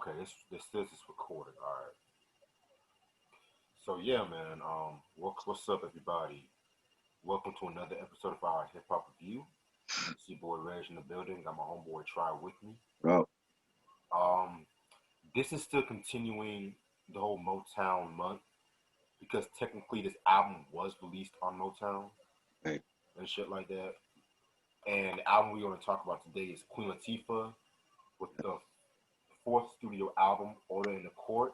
Okay, this says it's recorded. All right. So yeah, man. What's up, everybody? Welcome to another episode of our hip hop review. It's your boy Reg in the building. Got my homeboy Try with me. Bro, Um, this is still continuing the whole Motown month because technically this album was released on Motown hey, and shit like that. And the album we're going to talk about today is Queen Latifah with the fourth studio album, Order in the Court,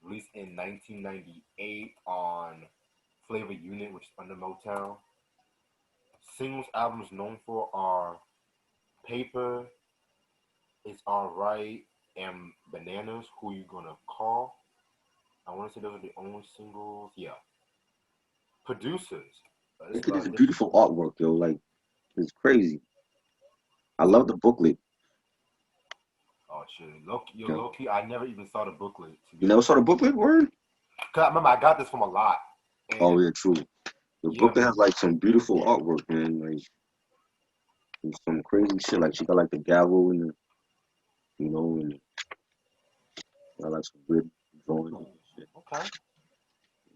released in 1998 on Flavor Unit, which is under Motown. Singles albums known for are Paper, It's Alright, and Bananas, Who You Gonna Call. I want to say those are the only singles. Yeah. Producers. There's look a at lot this of different. beautiful artwork, yo. Like, it's crazy. I love the booklet. Oh shit, yo, Yo. low key. I never even saw the booklet to You be never honest. saw the booklet, word? Cause I remember I got this from a lot, Oh, and yeah, true. The yeah, booklet has, man. like, some beautiful artwork, man. Like, and some crazy shit. Like, she got, like, the gavel and, and got, like, some good drawings and Ooh, shit. okay.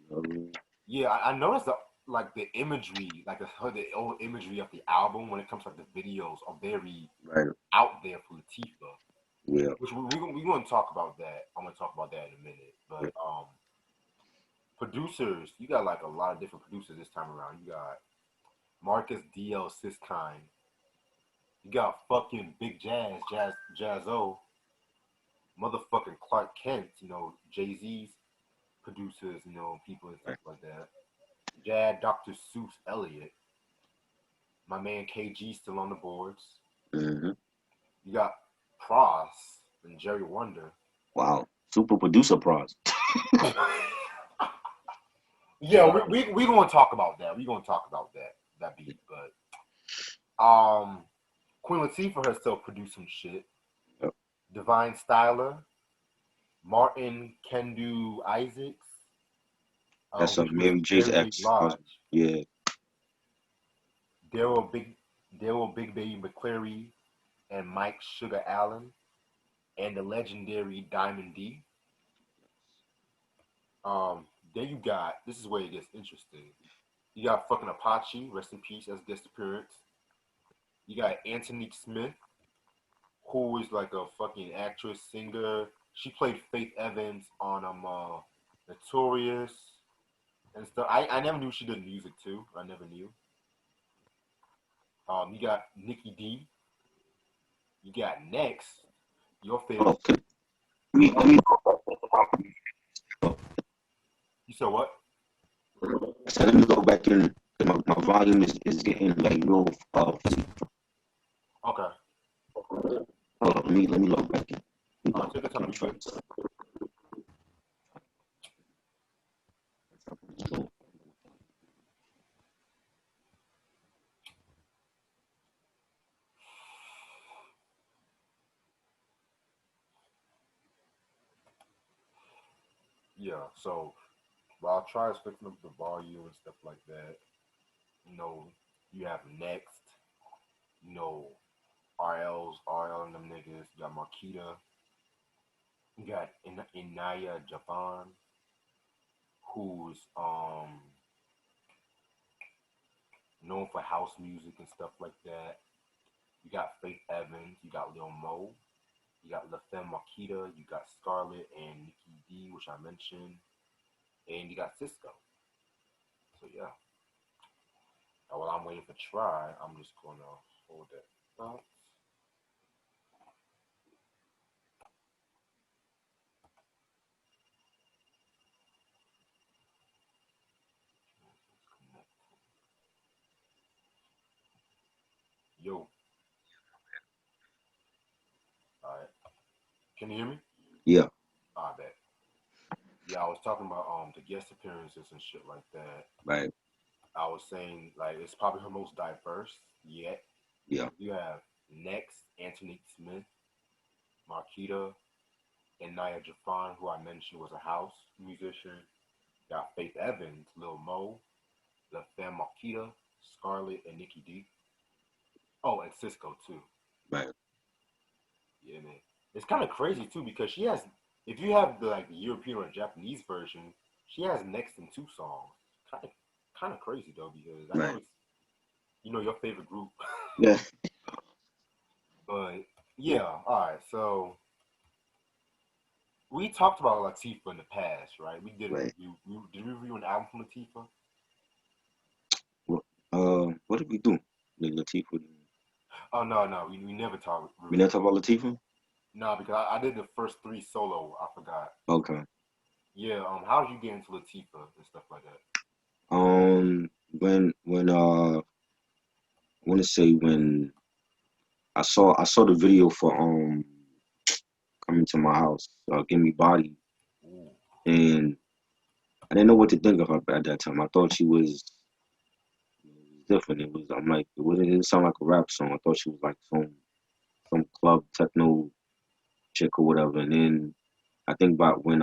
You know what I mean? Yeah, I noticed the imagery, like the old imagery of the album when it comes to like, the videos are very Right. out there for Latifah, Yeah. which we going to talk about that. I'm going to talk about that in a minute. Yeah. But producers, you got like a lot of different producers this time around. You got Marcus D.L. Siskine. You got fucking Big Jazzo, motherfucking Clark Kent. Jay-Z's producers. People and stuff Right. like that. Jad, Dr. Seuss Elliott. My man KG still on the boards. Mm-hmm. You got Pross and Jerry Wonder. Wow. Super producer prize. Yeah, we gonna talk about that. We gonna talk about that beat, but Queen Latifah herself produced some shit. Yep. Divine Styler, Martin Kendu Isaacs, That's which was Mary J's Mary J. ex husband. Blige, Yeah. Daryl Big Baby McCleary, and Mike Sugar Allen, and the legendary Diamond D. Then you got, this is where it gets interesting. You got fucking Apache, rest in peace, as guest appearance. You got Anthony Smith, who is like a fucking actress, singer. She played Faith Evans on Notorious and stuff. I never knew she did music too. I never knew. You got Nikki D. You got Next, your favorite. Oh, okay. Let me You said what? So let me go back in. My volume is getting like real fuzzy. Okay. Hold on, let me log back in. Let me log Take your back time. in. You good? Yeah. So while I try to fixing up the volume and stuff like that, you know, you have Next, you know, RL and them niggas. You got Marquita. You got Inaya Japan, who's known for house music and stuff like that. You got Faith Evans. You got Lil Mo. You got La Femme Marquita. You got Scarlett and Nikki D, which I mentioned, and you got Cisco. So yeah. Now, while I'm waiting for Try, I'm just gonna hold that thought. Yo, alright. Can you hear me? Yeah, I bet. Yeah, I was talking about the guest appearances and shit like that. right. I was saying like it's probably her most diverse yet. Yeah, You have Next, Anthony Smith, Marquita, and Nia Jafan, who I mentioned was a house musician. Got Faith Evans, Lil Mo, La Femme Marquita, Scarlett, and Nikki D. Oh, and Cisco too. right. Yeah, man. It's kind of crazy too because she has. If you have the European or Japanese version, she has next in two songs. Kind of crazy though because I know Right. it's your favorite group, Yeah. but yeah. All right, so we talked about Latifah in the past, right? We did a Right. review. Did we review an album from Latifah? What what did we do? The Latifah. Oh no, we never talked We never reviewed. talk about Latifah? No, because I did the first three solo. I forgot. Okay. Yeah. How did you get into Latifah and stuff like that? When I want to say when I saw the video for coming to my house, Give Me Body, Ooh, and I didn't know what to think of her at that time. I thought she was different. I'm like it didn't sound like a rap song. I thought she was like some club techno chick or whatever. And then I think about when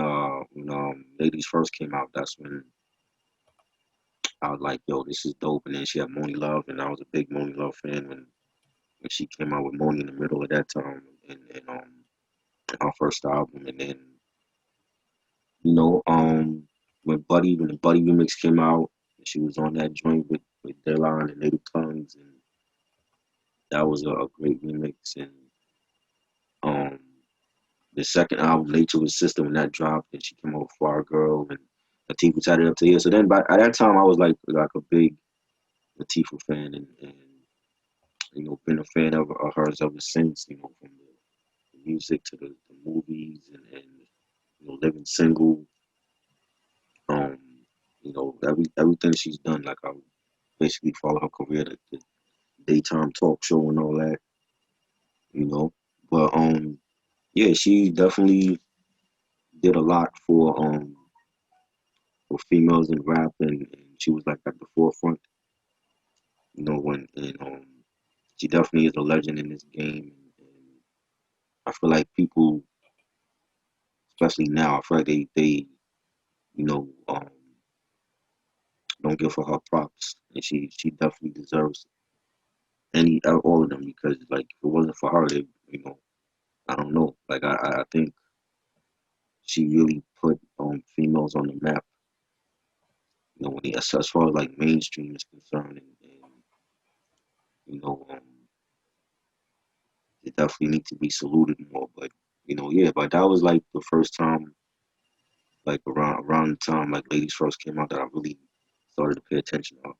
Ladies First came out, that's when I was like, yo, this is dope. And then she had Moni Love, and I was a big Moni Love fan when she came out with Moni in the middle of that time, and our first album. And then you know when the Buddy remix came out, she was on that joint with Deadline and Native Tongues, and that was a great remix. And um the second album, Late to His Sister, when that dropped, and she came out with Far Girl, and Latifah tied it up to here. So then, by at that time, I was like a big Latifah fan, and been a fan of hers ever since. From the music to the movies, and living single. Um, everything she's done. Like I basically follow her career, the daytime talk show and all that. You know, but yeah, she definitely did a lot for females in rap, and she was like at the forefront. When and she definitely is a legend in this game. And I feel like people, especially now, I feel like they you know um, don't give her props, and she definitely deserves all of them, because like if it wasn't for her, I don't know. Like I think she really put females on the map. As far as like mainstream is concerned, and you know um, they definitely need to be saluted more. But yeah, but that was like the first time, like around the time like Ladies First came out, that I really started to pay attention to.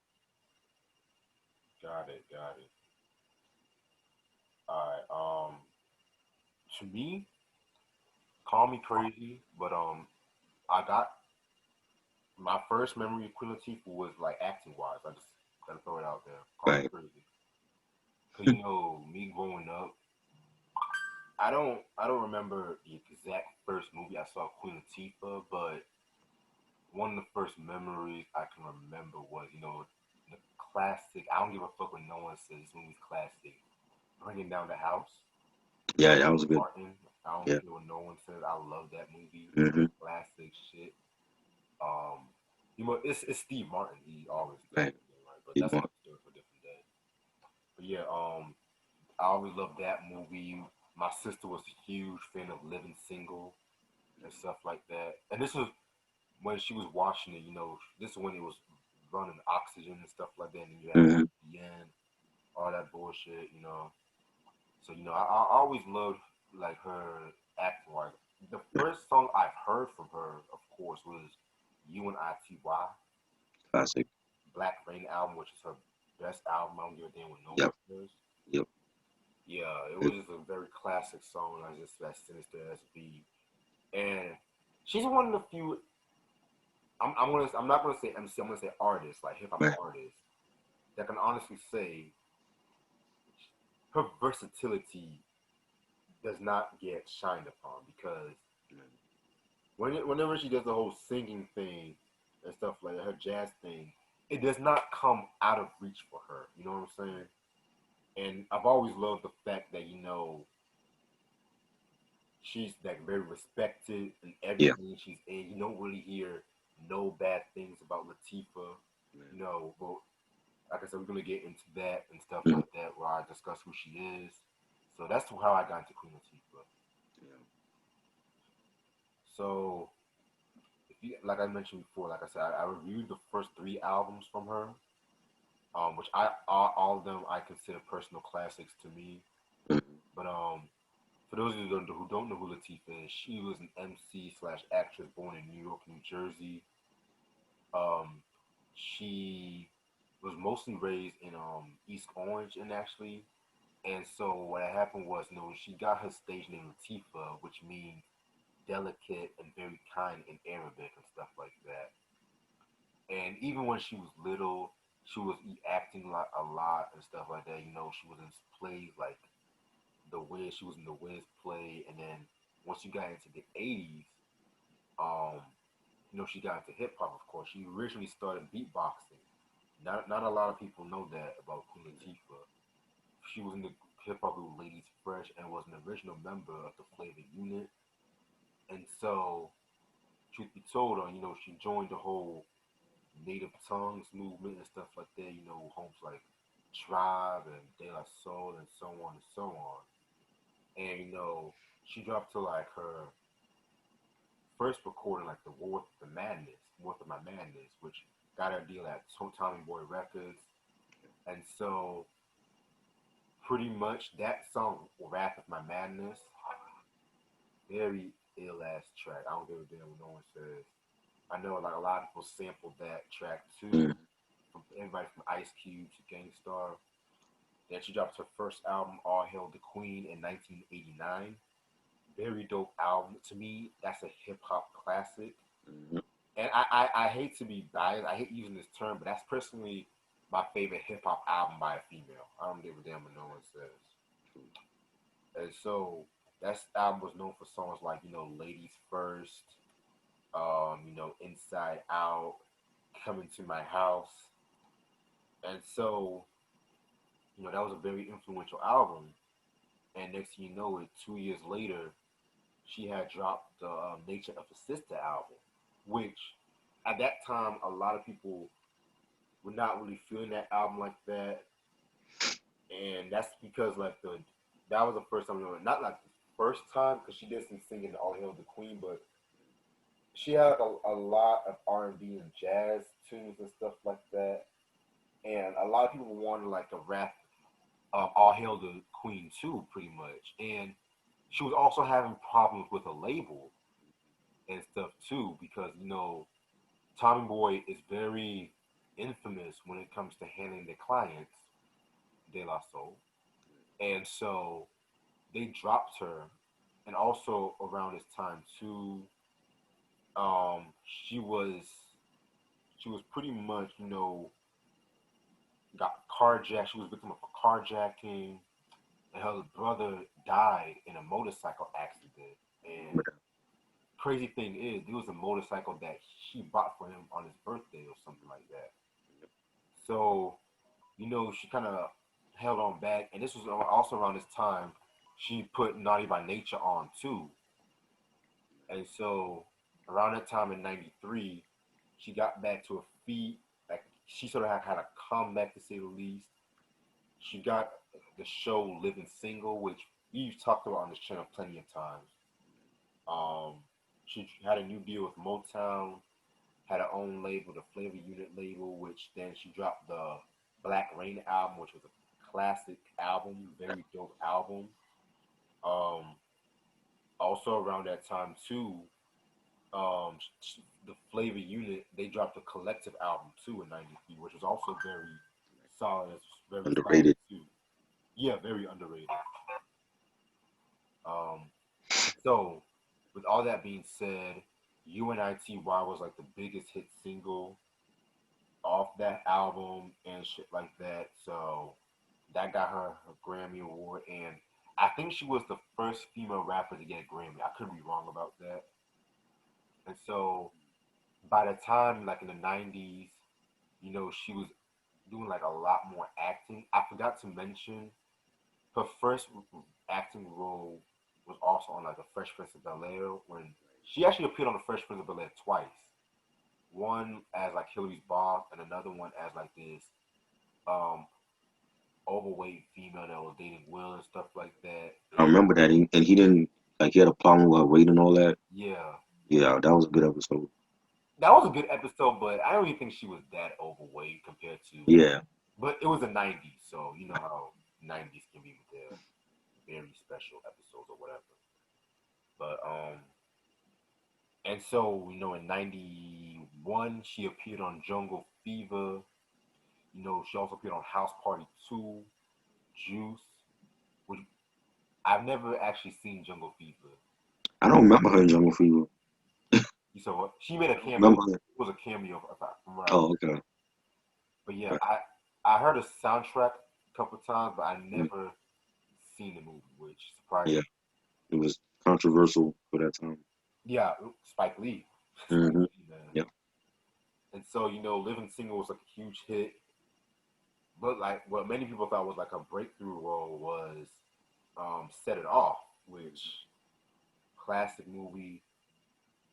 got it, got it. All right. To me, call me crazy, but I got my first memory of Queen Latifah was like acting wise. I just gotta throw it out there. Call me Right. crazy, cause me growing up, I don't remember the exact first movie I saw Queen Latifah, but one of the first memories I can remember was the classic. I don't give a fuck what no one says. This movie's classic. Bringing Down the House. Yeah, that was Steve good. Martin. I don't Yeah. care what no one says. I love that movie. Hmm. Classic shit. Um, it's Steve Martin. He always does Right. everything right, but Keep that's going. another story for a different day. But yeah, I always loved that movie. My sister was a huge fan of Living Single and stuff like that. And this was when she was watching it. This is when it was running oxygen and stuff like that, and you had Hmm. the end, all that bullshit. So I always loved like her acting wise. The first song I've heard from her, of course, was U.N.I.T.Y. Classic. Black Rain album, which is her best album. I don't give a damn what no one Yep. says. Yep. Yeah, it Good. was just a very classic song. I just that sinister as beat, and she's one of the few. I'm not gonna say MC. I'm gonna say artist, like hip hop Right. artist, that can honestly say her versatility does not get shined upon because whenever she does the whole singing thing and stuff like that, her jazz thing, it does not come out of reach for her. You know what I'm saying? And I've always loved the fact that she's like very respected in Yeah. everything she's in. You don't really hear no bad things about Latifah. But like I said, we're gonna get into that and stuff Mhm. like that where I discuss who she is. So that's how I got into Queen Latifah. Yeah. So, if you, like I mentioned before, like I said, I reviewed the first three albums from her, which all of them I consider personal classics to me. Mm-hmm. But for those of you who don't know who Latifah is, she was an MC slash actress born in New York, New Jersey. Um, she was mostly raised in East Orange, and actually, and so what happened was, she got her stage name Latifah, which means delicate and very kind in Arabic and stuff like that. And even when she was little, she was acting like a lot and stuff like that. She was in plays like The Wiz. She was in the Wiz play, and then once you got into the '80s, um, she got into hip hop. Of course, she originally started beatboxing. Not a lot of people know that about Queen Latifah. She was in the hip hop group Ladies Fresh and was an original member of the Flavor Unit. And so, truth be told, she joined the whole native tongues movement and stuff like that. Homes like Tribe and De La Soul and so on and so on. And she dropped to like her first recording, like Worth of My Madness, which got her a deal at Tommy Boy Records. And so, pretty much that song, Wrath of My Madness, very ill ass track. I don't give a damn what no one says. I know like a lot of people sampled that track too, Mm-hmm. from everybody from Ice Cube to Gangstar. Then she dropped her first album, All Hail the Queen, in 1989. Very dope album. To me, that's a hip hop classic. Mm-hmm. And I hate to be biased. I hate using this term, but that's personally my favorite hip hop album by a female. I don't give a damn what no one says. And so that album was known for songs like Ladies First, Inside Out, Coming to My House, and so that was a very influential album. And next thing you know, it 2 years later, she had dropped the Nature of a Sister album, which at that time a lot of people were not really feeling that album like that, and that's because like the that was the first time, not like the first time because she did some singing All Hail the Queen, but she had like a lot of R&B and jazz tunes and stuff like that, and a lot of people wanted like a rap All Hail the Queen too, pretty much, and she was also having problems with a label and stuff too because Tommy Boy is very infamous when it comes to handling the clients, De La Soul, and so they dropped her, and also around this time too, um, she was she was pretty much got carjacked. She was victim of a carjacking, and her brother died in a motorcycle accident. And crazy thing is, there was a motorcycle that she bought for him on his birthday or something like that. So she kind of held on back, and this was also around this time she put Naughty by Nature on too. And so around that time in '93, she got back to her feet. Like she sort of had a comeback to say the least. She got the show Living Single, which we've talked about on this channel plenty of times. Um, she had a new deal with Motown, had her own label, the Flavor Unit label, which then she dropped the Black Rain album, which was a classic album, very dope album. Um, Also around that time too, um, the Flavor Unit they dropped a collective album too in '93, which was also very solid. It's very solid Underrated. too. Yeah, very underrated. Um, so with all that being said, U.N.I.T.Y was like the biggest hit single off that album and shit like that. So that got her a Grammy award, and I think she was the first female rapper to get a Grammy. I could be wrong about that. And so by the time like in the '90s, she was doing like a lot more acting. I forgot to mention her first acting role was also on like the Fresh Prince of Bel Air when she actually appeared on the Fresh Prince of Bel Air twice. One as like Hillary's boss, and another one as like this um overweight female that was dating Will and stuff like that. I And remember that, and he didn't. Like he had a problem with her weight and all that. Yeah, Yeah, that was a good episode. that was a good episode, but I don't even think she was that overweight compared to. Yeah, But it was the '90s, so you know how '90s can be with their very special episodes or whatever. But and so in '91 she appeared on Jungle Fever. She also appeared on House Party 2, Juice. Which I've never actually seen Jungle Fever. I don't remember her in Jungle Fever. You saw what? She made a I don't cameo. remember her. It was a cameo from what I remember. Oh, okay. But yeah, Right. I heard a soundtrack a couple times, but I Mm, never seen the movie, which surprised yeah, me. it was controversial for that time. Yeah, Spike Lee, Spike Hmm. Lee, man. Yeah. And so Living Single was like a huge hit, but like what many people thought was like a breakthrough role was Set It Off, which classic movie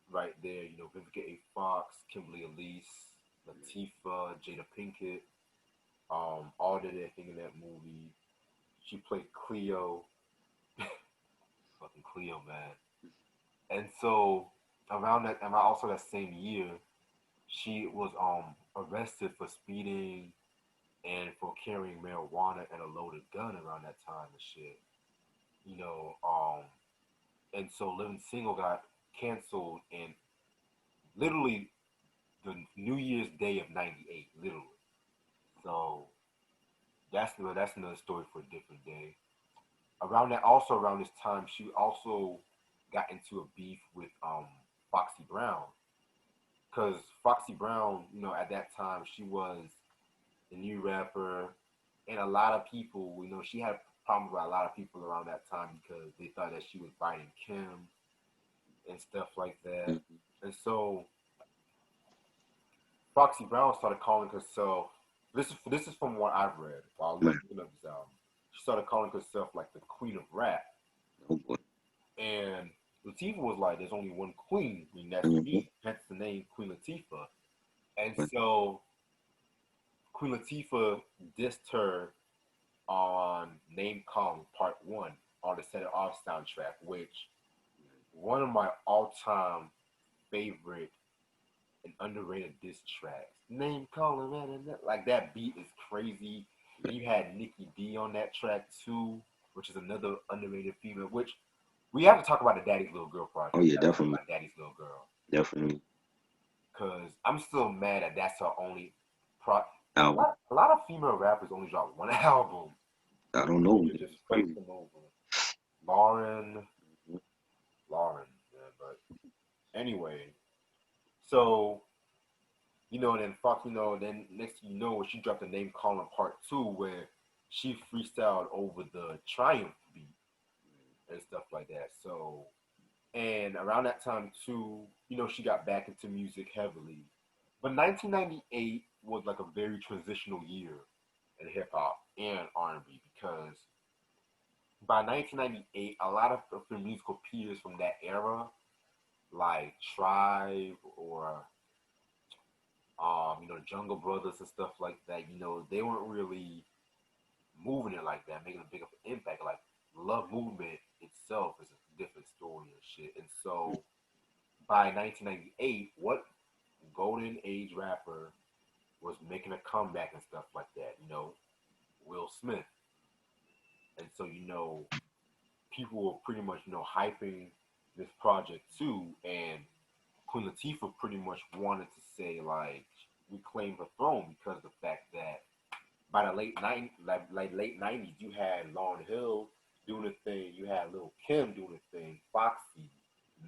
right there. Vivica A. Fox, Kimberly Elise, Latifah, Jada Pinkett, all did their thing in that movie. She played Cleo, fucking Cleo, man. And so around also that same year, she was arrested for speeding and for carrying marijuana and a loaded gun around that time and shit. You know, um, and so Living Single got canceled in literally the New Year's Day of '98, literally. So that's another story for a different day. Also around this time, she also got into a beef with Foxy Brown because Foxy Brown, at that time she was the new rapper, and a lot of people, she had problems with a lot of people around that time because they thought that she was biting Kim and stuff like that. Mhm. And so Foxy Brown started calling herself. This is from what I've read while Man, looking up this album. She started calling herself like the Queen of Rap, oh boy. and Latifah was like, "There's only one queen, and that's Hmm. me." Hence the name Queen Latifah. And Right. so Queen Latifah dissed her on Name Calling Part One on the Set It Off soundtrack, which one of my all-time favorite and underrated diss tracks. Name Calling, man, like that beat is crazy. And you had Nikki D on that track too, which is another underrated female. Which we have to talk about the Daddy's Little Girl Oh project. We yeah, got to talk definitely, about Daddy's Little Girl definitely. because I'm still mad that that's her only pro. Album. A lot of female rappers only drop one album. I don't You know. could just It's fuck crazy. them over. Lauren, Mhm. Lauren, yeah, but anyway, so and then fuck, then next thing you know, she dropped the Name Calling Part Two, where she freestyled over the Triumph beat and stuff like that. So, and around that time too, she got back into music heavily. But 1998 was like a very transitional year in hip hop and R&B because by 1998, a lot of the musical peers from that era, like Tribe or Jungle Brothers and stuff like that, they weren't really moving it like that, making a big of an impact. Like Love Movement itself is a different story and shit. And so by 1998, what golden age rapper was making a comeback and stuff like that? Will Smith. And so people were pretty much hyping this project too, and Queen Latifah pretty much wanted to say like we claim the throne because of the fact that by the late '90s, you had Lauryn Hill doing a thing, you had Lil Kim doing a thing, Foxy,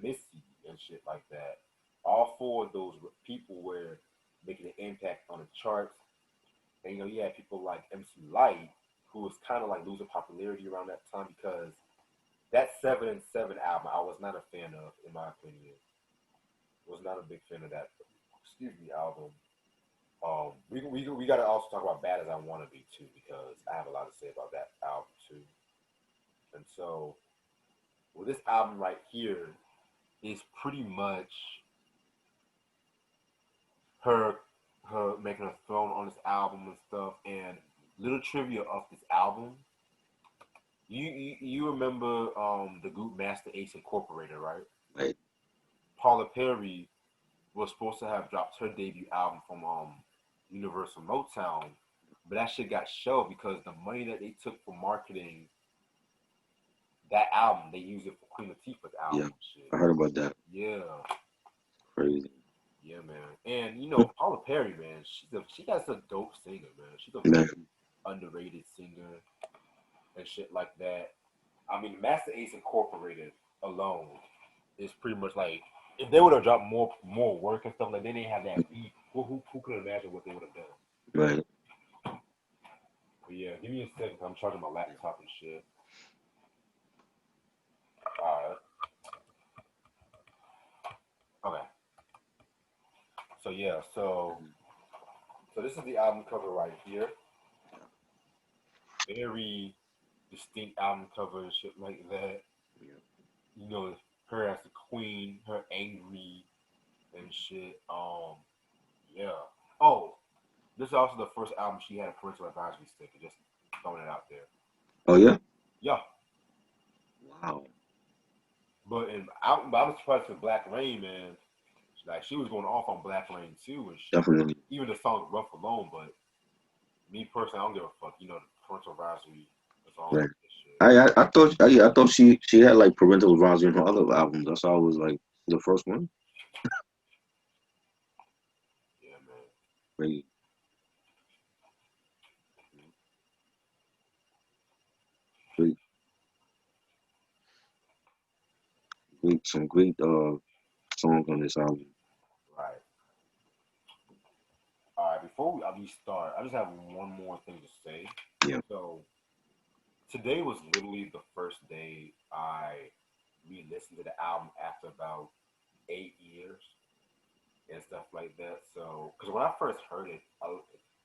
Missy, and shit like that. All four of those people were making an impact on the charts, and you had people like MC Light, who was kind of like losing popularity around that time because that Seven and Seven album I was not a fan of, in my opinion. Was not a big fan of that. Excuse me, album. We got to also talk about Bad as I Want to Be too because I have a lot to say about that album too. And so, well, this album right here is pretty much her making a throne on this album and stuff. And little trivia of this album: You remember the group Master Ace Incorporated, right? Right. Paula Perry was supposed to have dropped her debut album from Universal Motown, but that shit got shelved because the money that they took for marketing that album, they used it for Queen Latifah's Yeah. album and shit. I heard about that. Yeah, Crazy. yeah, man. And Paula Perry, man, she got a dope singer, man. She's a Man. very underrated singer and shit like that. I mean, Master Ace Incorporated alone is pretty much like if they would have dropped more work and stuff like they didn't have that beat. Who could imagine what they would have done? Right. But yeah, give me a second. I'm charging my laptop and shit. All right. Okay. So yeah. So this is the album cover right here. Very distinct album cover and shit like that. Yeah. Her as the queen, her angry and shit. Yeah. Oh, this is also the first album she had a parental advisory sticker. Just throwing it out there. Oh yeah. Yeah. Wow. But I'm surprised for Black Rain, man. Like she was going off on Black Rain too and shit. Definitely. Even the song Rough Alone, but me personally, I don't give a fuck. The parental advisory is all Right. this shit. I thought she had like parental advisory in her other albums. That's why I was like the first one. Yeah, man. Great, great, some great songs on this album. Right. All right. Before we start, I just have one more thing to say. Yeah. So today was literally the first day I re-listened to the album after about 8 years and stuff like that. So, because when I first heard it,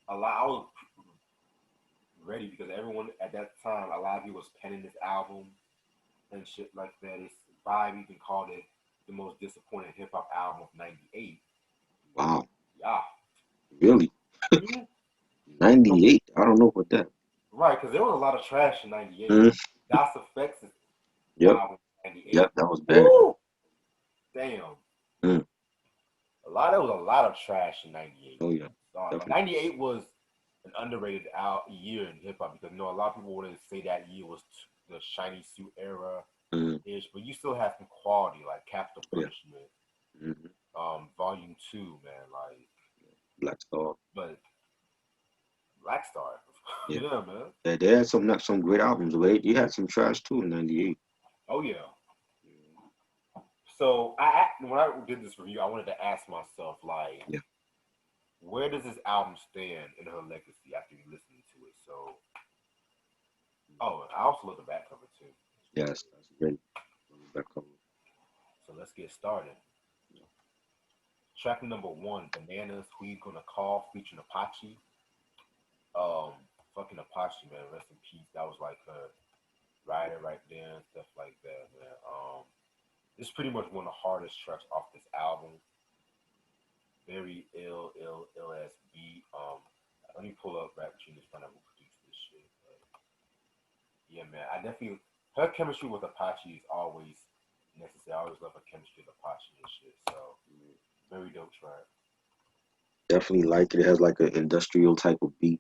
I was ready because everyone at that time, a lot of people was penning this album and shit like that. It's Vibe even called it the most disappointing hip hop album of '98. Wow. Yeah. Really? Mhm. So, 98. I don't know about that. right, because there was a lot of trash in '98. Mm, Das Effects' yep. album in '98. Yep. That was bad. Woo! Damn. Mm. There was a lot of trash in '98. Oh yeah. Sorry, but Definitely. '98 was an underrated year in hip hop because a lot of people wouldn't say that year was the shiny suit era Mm. ish, but you still have some quality like Capital Yeah. Punishment, Mm-hmm. Volume Two, man. Like, Black Star. but Black Star, Yeah. yeah, man. They had some great albums, but you had some trash too in '98. Oh yeah. So when I did this review, I wanted to ask myself like, Yeah. where does this album stand in her legacy after you listening to it? So, oh, I also love the back cover too. Yes, that's great. Back cover. So let's get started. Track number one, Bananas, Who You Gonna Call, featuring Apache. Um, fucking Apache, man, rest in peace. That was like her rider right there and stuff like that, man. This is pretty much one of the hardest tracks off this album. Very ill as beat. Let me pull up Rap Genius, find out who produced this shit. But yeah, man, I definitely her chemistry with Apache is always necessary. I always love her chemistry with Apache and shit. So very dope track. Definitely like it. It has like an industrial type of beat.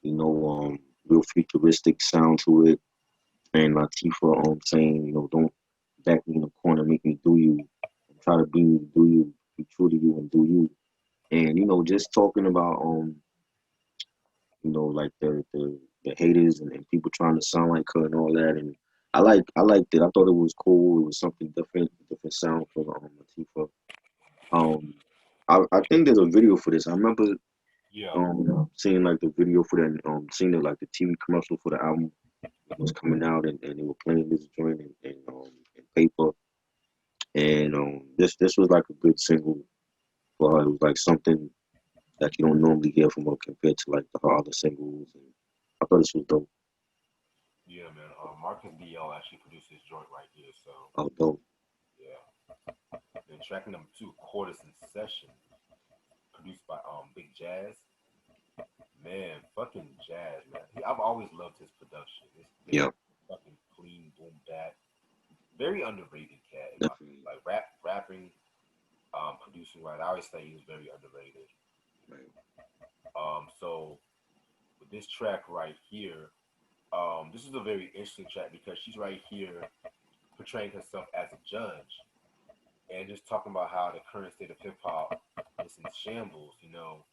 Real futuristic sound to it. And Latifah, saying, don't back me in the corner, make me do you. Try to do you, be true to you, and do you. And just talking about like the haters and people trying to sound like her and all that. And I liked it. I thought it was cool. It was something different sound for Latifah. Um, I think there's a video for this. I remember Yeah, seeing like the video for that, seeing it like the TV commercial for the album was coming out, and they were playing this joint in paper, and this was like a good single for her. It was like something that you don't normally hear from her compared to like her other singles, and I thought this was dope. yeah, man. Marcus DL actually produced this joint right here. So Oh, dope. yeah. Then track number two, Quarters in Session, produced by Big Jazz. Man, fucking Jazz, man. I've always loved his production. It's Yeah, very fucking clean boom bap. Very underrated cat in my opinion. Definitely. Like rapping, producing right. I always say he was very underrated. Right. So with this track right here, this is a very interesting track because she's right here portraying herself as a judge and just talking about how the current state of hip hop is in shambles, you know.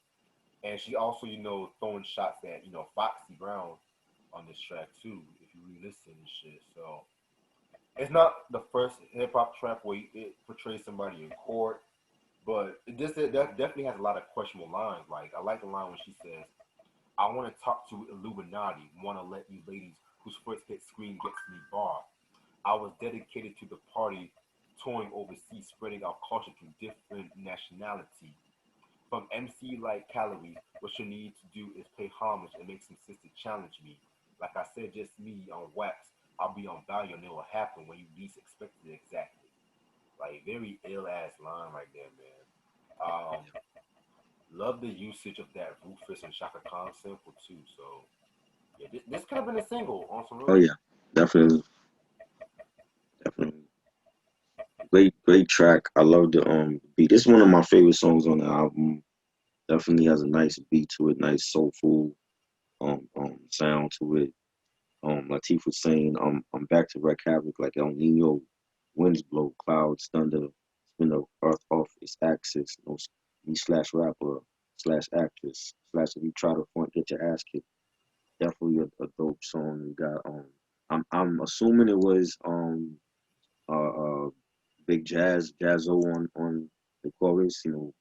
And she also, you know, throwing shots at, you know, Foxy Brown on this track too, if you re-listen and shit. So it's not the first hip hop track where it portrays somebody in court, but it definitely has a lot of questionable lines. Like I like the line when she says, "I want to talk to Illuminati, want to let you ladies whose first hit screen gets me bar. I was dedicated to the party, touring overseas, spreading our culture to different nationality. From MC like Calorie, what you need to do is pay homage and make some sisters challenge me. Like I said, just me on wax. I'll be on value and it will happen when you least expect it exactly." Like very ill ass line right there, man. Love the usage of that Rufus and Shaka Khan sample too. So yeah, this could have been a single on some Oh real yeah, shit. definitely, definitely. Great track. I love the beat. This is one of my favorite songs on the album. Definitely has a nice beat to it, nice soulful sound to it. Latifah saying, I'm back to wreak havoc like El Nino, winds blow, clouds, thunder, spin the earth off its axis. No, me slash rapper slash actress slash if you try to front, get your ass kicked. Definitely a dope song. You got I'm assuming it was uh, uh Big Jazzo on the chorus. You know,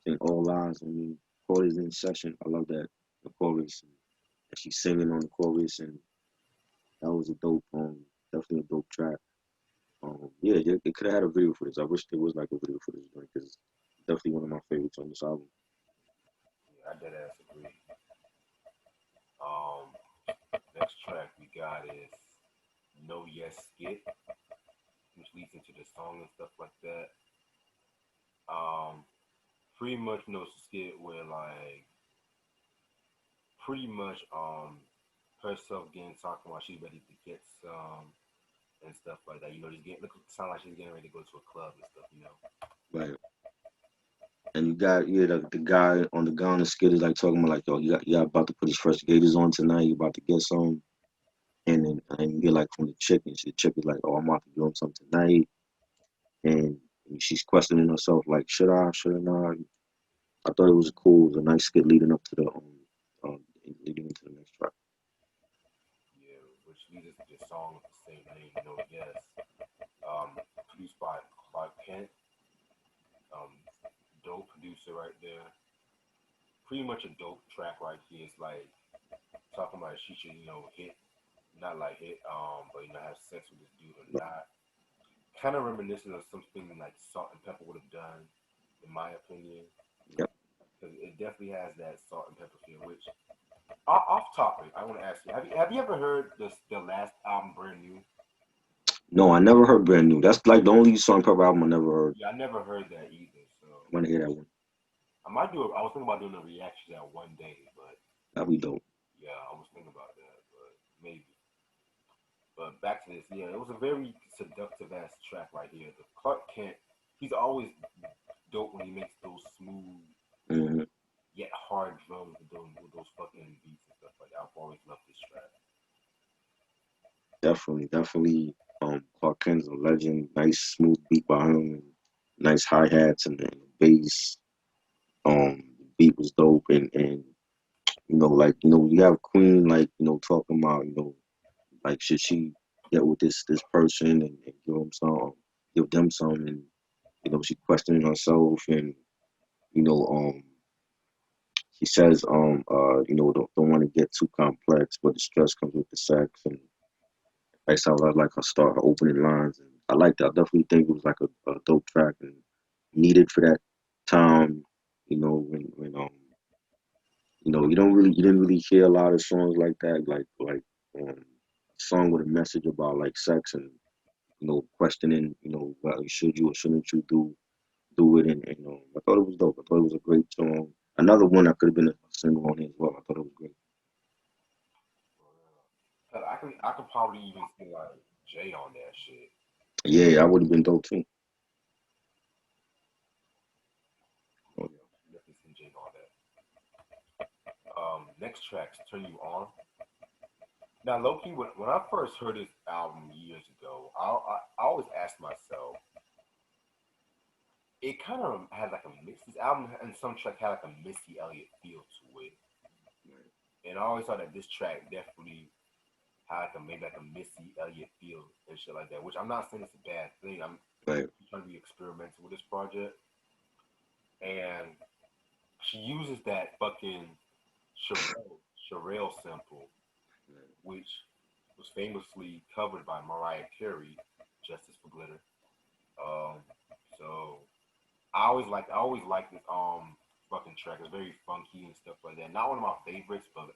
saying all lies. I mean, chorus in session. I love that the chorus. And she's singing on the chorus and that was a dope, definitely a dope track. Yeah, it could have had a video for this. I wish there was like a video for this joint because definitely one of my favorites on this album. Yeah, I dead ass agree. Um, Next track we got is No Yes Skit, which leads into the song and stuff like that. Um, Pretty much no skit where like pretty much herself getting talking about she's ready to get some and stuff like that. You know, just get look sound like she's getting ready to go to a club and stuff. You know. Right. And you got the guy on the gun, the skid is like talking about like yo, you got about to put his first gators on tonight. You about to get some, and you get like from the chick, and the chick is like, oh, I'm about to do him something tonight, and she's questioning herself like, should I not? I thought it was cool. It was a nice skit leading up to leading into the next track. Yeah, which leads us to the song with the same name, No Yes. Produced by Clark Kent. Um, Dope producer right there. Pretty much a dope track right here. It's like talking about she should, you know, hit, not like hit, but you know, have sex with this dude or Right. not. Kind of reminiscent of something like Salt and Pepper would have done, in my opinion, Yep. because it definitely has that Salt and Pepper feel. Which off topic, I want to ask you: Have you ever heard the last album, Brand New? No, I never heard Brand New. That's like the only song cover album I never heard. Yeah, I never heard that either. So I want to hear that one. I might do. I was thinking about doing a reaction to that one day, but That'd be dope. yeah, I was thinking about that, but maybe. But back to this, yeah, it was a very seductive ass track right here. The Clark Kent, he's always dope when he makes those smooth Hmm. yet hard drums with those fucking beats and stuff like that. I've always loved this track. Definitely. Clark Kent's a legend. Nice smooth beat by him, and nice hi hats and bass. The beat was dope, and like you have Queen like talking about like should she get with this person and give them some, and she questioning herself, and you know um she says don't want to get too complex, but the stress comes with the sex, and that's how I like her start her opening lines, and I like that. I definitely think it was like a dope track and needed for that time. When you didn't really hear a lot of songs like that, a song with a message about like sex and questioning, whether should you or shouldn't you do it, and I thought it was dope. I thought it was a great song. Another one that could have been a single on it as well. I thought it was great. Hell, I could probably even see like Jay on that shit. Yeah, I would have been dope too. Oh, Yeah, definitely see Jay on that. Next tracks, Turn You On. Now, Loki, when I first heard this album years ago, I always asked myself, it kind of had like a mix. This album and some track had like a Missy Elliott feel to it, and I always thought that this track definitely had like a maybe like a Missy Elliott feel and shit like that. Which I'm not saying it's a bad thing. I'm right, trying to be experimental with this project, and she uses that fucking Sherelle sample, which was famously covered by Mariah Carey, "Justice for Glitter." Um, so I always like this fucking track. It's very funky and stuff like that. Not one of my favorites, but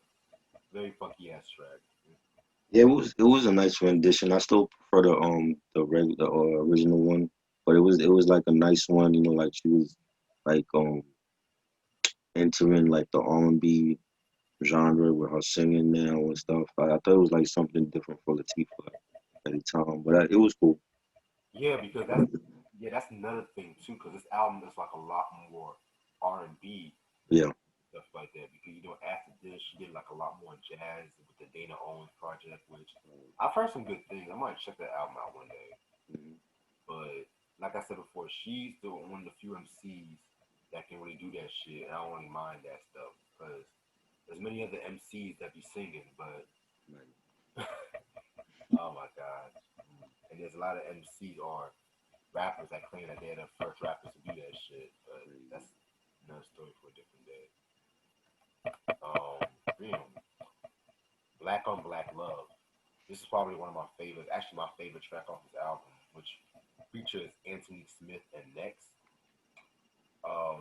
very funky ass track. yeah, it was a nice rendition. I still prefer the original one, but it was like a nice one. Like she was like entering like the R&B genre with her singing now and stuff. I thought it was like something different for Latifah at the time, but it was cool. Yeah, because that's another thing too. Because this album is like a lot more R&B Yeah, stuff like that. Because after this, she did like a lot more jazz with the Dana Owens project, which I've heard some good things. I might check that album out one day. mhm, But like I said before, she's the one of the few MCs that can really do that shit. And I don't really mind that stuff because there's many other MCs that be singing, but oh my god. And there's a lot of MCs or rappers that claim that they're the first rappers to do that shit, but that's another story for a different day. Damn. Black on Black Love. This is probably one of my favorites. Actually, my favorite track off this album, which features Anthony Smith and Next.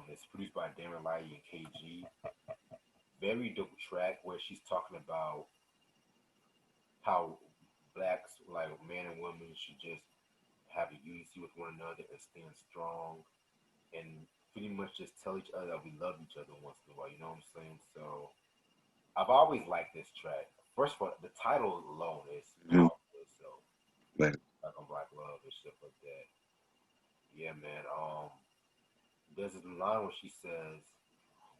It's produced by Darren Lighty and KG. Very dope track where she's talking about how blacks, like men and women, should just have a unity with one another and stand strong and pretty much just tell each other that we love each other once in a while. You know what I'm saying? So I've always liked this track. First of all, the title alone is mhm, powerful itself. right. Like on Black Love and shit like that. Yeah, man. There's a line where she says,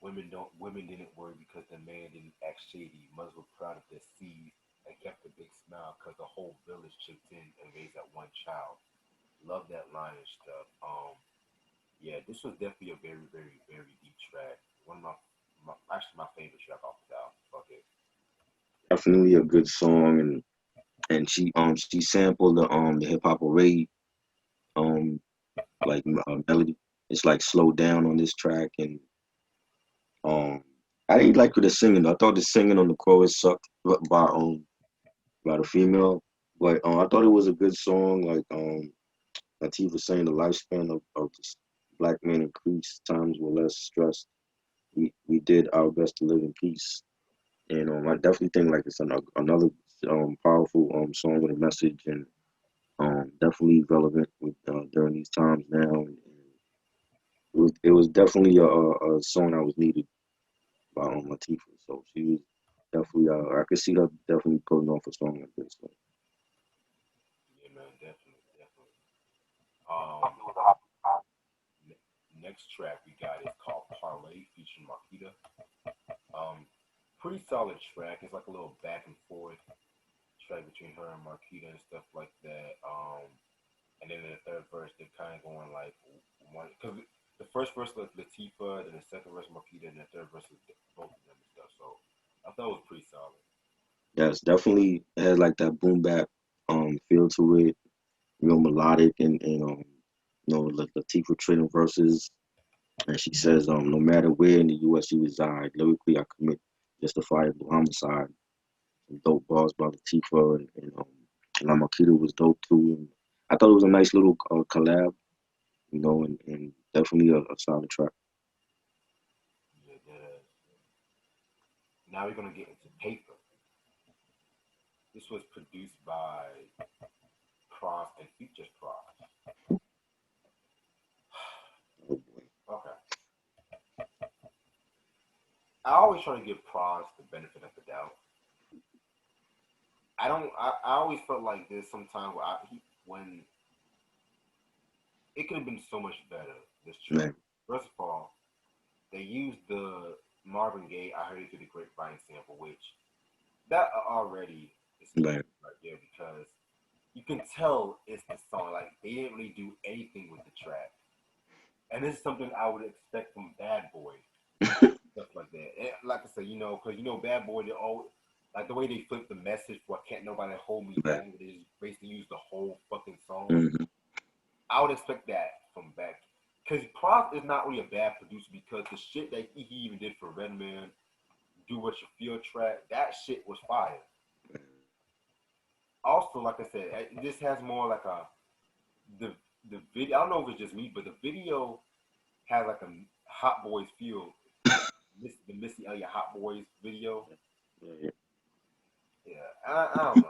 Women didn't worry because the man didn't act shady. Mothers were proud of their seed and kept a big smile because the whole village chipped in and raised that one child. Love that line and stuff. Yeah, this was definitely a very, very, very deep track. One of actually my favorite track off the album. Fuck it. Definitely a good song, and she sampled the hip hop array um melody. It's like slowed down on this track, and um I didn't like the singing. I thought the singing on the chorus sucked by the female, but I thought it was a good song. Like Latifah saying the lifespan of this black men increased, times were less stressed. We did our best to live in peace, and I definitely think like it's another powerful song with a message, and definitely relevant during these times now. And it was definitely a song that was needed by Latifah. So she was definitely I could see her definitely pulling off a song like this. So. Yeah, man, definitely, definitely. Um, Next track we got is called Parlay featuring Marquita. Um, Pretty solid track. It's like a little back and forth track between her and Marquita and stuff like that. And then in the third verse, they're kind of going like one because the first verse was Latifa, then the second verse Marquita, and the third verse is both of them and stuff. So I thought it was pretty solid. Yes, definitely had like that boom bap feel to it, melodic and Latifah trading verses, and she says no matter where in the U.S. you reside, lyrically I commit justifiable homicide. Some dope bars by Latifah and La Marquita was dope too. And I thought it was a nice little collab, and definitely a solid track. Yeah, that is. Now we're gonna get into Paper. This was produced by Cross and features Cross. Oh boy. Okay. I always try to give Pros the benefit of the doubt. I don't. I always felt like this sometimes when it could have been so much better. This track. man, First of all, they used the Marvin Gaye "I Heard It Through the Grapevine" sample, which that already is man, right there because you can tell it's the song. Like they didn't really do anything with the track, and this is something I would expect from Bad Boy, stuff like that. And like I said, because Bad Boy, they all like the way they flip the message for "Can't Nobody Hold Me man. Down," they just basically use the whole fucking song. Mm-hmm. I would expect that from back. Because Prof is not really a bad producer because the shit that he even did for Redman, Do What You Feel track, that shit was fire. Also, like I said, this has more like the the video. I don't know if it's just me, but the video has like a Hot Boys feel. The Missy Elliott Hot Boys video. Yeah, Yeah, I don't know.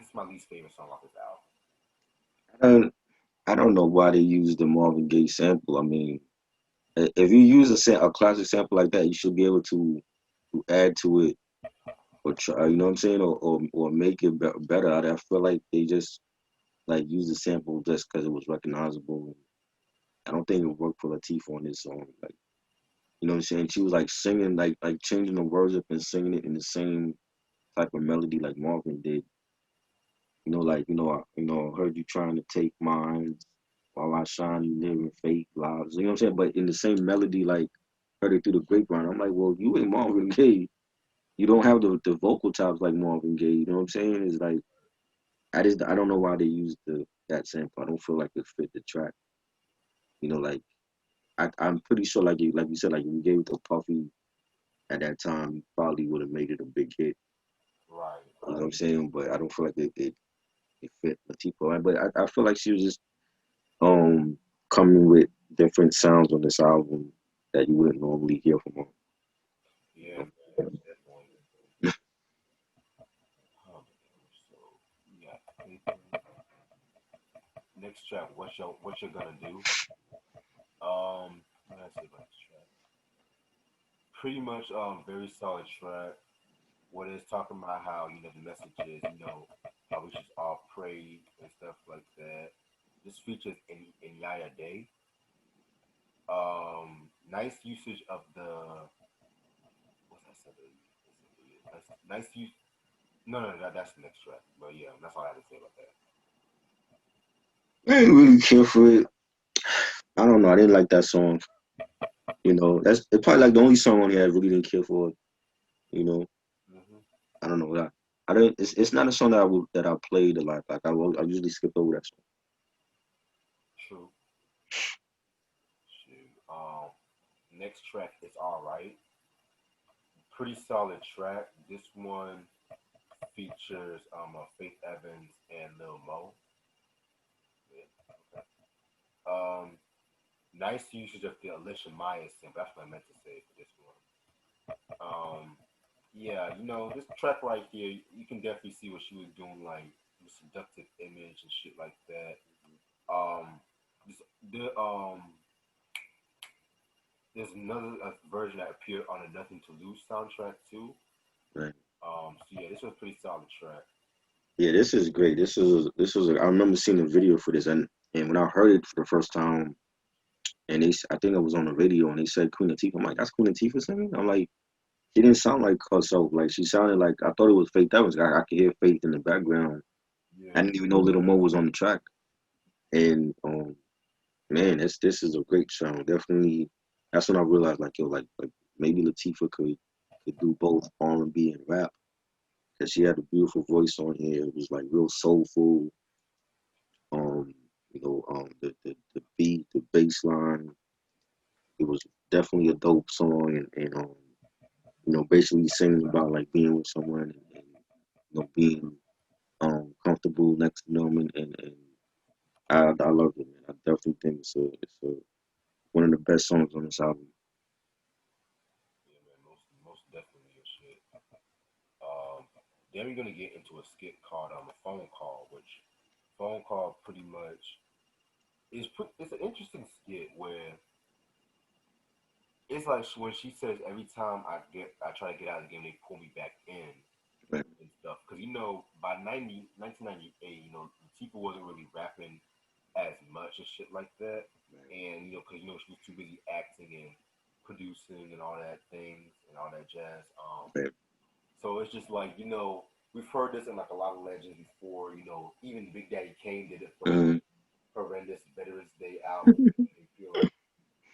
It's my least favorite song off this album. I don't, I don't know why they use the Marvin Gaye sample. I mean, if you use a classic sample like that, you should be able to add to it or try, you know what I'm saying, or make it better. I feel like they just like use the sample just because it was recognizable. I don't think it worked for Latifah on this song. Like, you know what I'm saying? She was like singing, like changing the words up and singing it in the same type of melody like Marvin did. Heard you trying to take mine while I shine, you living fake lives. You know what I'm saying? But in the same melody, like heard it through the grapevine. I'm like, well, you ain't Marvin Gaye. You don't have the vocal chops like Marvin Gaye. You know what I'm saying? It's like I don't know why they used that sample. I don't feel like it fit the track. Like I'm pretty sure like you said, like if you gave it to Puffy at that time, you probably would have made it a big hit. Right. You know what I'm saying? But I don't feel like it fit Latifah. But I feel like she was just um coming with different sounds on this album that you wouldn't normally hear from her. Yeah, You man, definitely. Um, so yeah. Next track, what you're gonna do? What did I say about this track? Pretty much, very solid track. What it's talking about how the message is, how we should all pray and stuff like that. This features in Yaya Day. Nice usage of the what's that said? Nice use. No, no, that's the next track. But yeah, that's all I have to say about that. I didn't really care for it. I don't know. I didn't like that song. That's it's probably like the only song on here I really didn't care for. You know, Hmm. I don't know that. I don't. It's not a song that I played a lot. Like I usually skip over that song. True. Shoot. Next track is all right. Pretty solid track. This one features Faith Evans and Lil Mo. Yeah, okay. Nice usage of the Alicia Maya sample. That's what I meant to say for this one. Yeah, this track right here, you can definitely see what she was doing, like the seductive image and shit like that. Um, this, the there's another version that appeared on the Nothing to Lose soundtrack too. Right. So yeah, this was a pretty solid track. Yeah, this is great. I remember seeing the video for this, and when I heard it for the first time, and I think I was on the radio, and they said Queen Latifah. I'm like, that's Queen Latifah singing. I'm like, she didn't sound like herself. Like she sounded like I thought it was Faith Evans. I could hear Faith in the background. I Yeah, didn't even know Little Mo was on the track. And man, this is a great song. Definitely, that's when I realized like like maybe Latifah could do both R&B and rap because she had a beautiful voice on here. It was like real soulful. Um, the beat, the bass line. It was definitely a dope song, and basically singing about like being with someone and being comfortable next to them, and I love it, man. I definitely think it's one of the best songs on this album. yeah, man, most definitely your shit. Um, then we're gonna get into a skit called a phone call, which phone call pretty much it's an interesting skit where it's like when she says every time I try to get out of the game, they pull me back in Right. and stuff. Because by 1998, Latifah wasn't really rapping as much and shit like that. And because she was too busy acting and producing and all that things and all that jazz. Right. So it's just like we've heard this in like a lot of legends before. Even Big Daddy Kane did it for his Mm-hmm. horrendous Veterans Day album. They feel like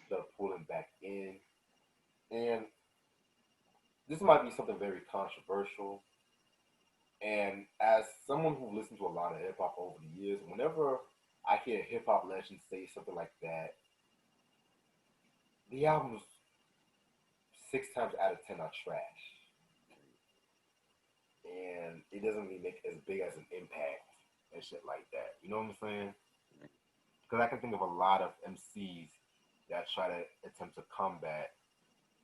they're pulling back in, and this might be something very controversial. And as someone who listened to a lot of hip hop over the years, whenever I hear hip hop legends say something like that, the albums 6 times out of 10 are trash, and it doesn't really make as big as an impact and shit like that. You know what I'm saying? Because I can think of a lot of MCs that try to attempt to combat,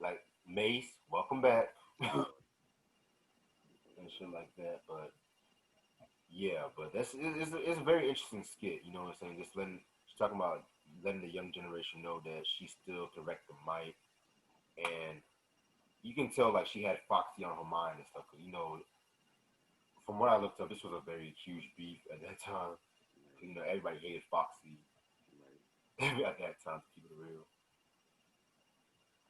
like Mace, welcome back, and shit like that. But yeah, but it's a very interesting skit. You know what I'm saying? Just letting she's talking about letting the young generation know that she still can wreck the mic, and you can tell like she had Foxy on her mind and stuff. 'Cause, from what I looked up, this was a very huge beef at that time. Everybody hated Foxy at that time. To keep it real.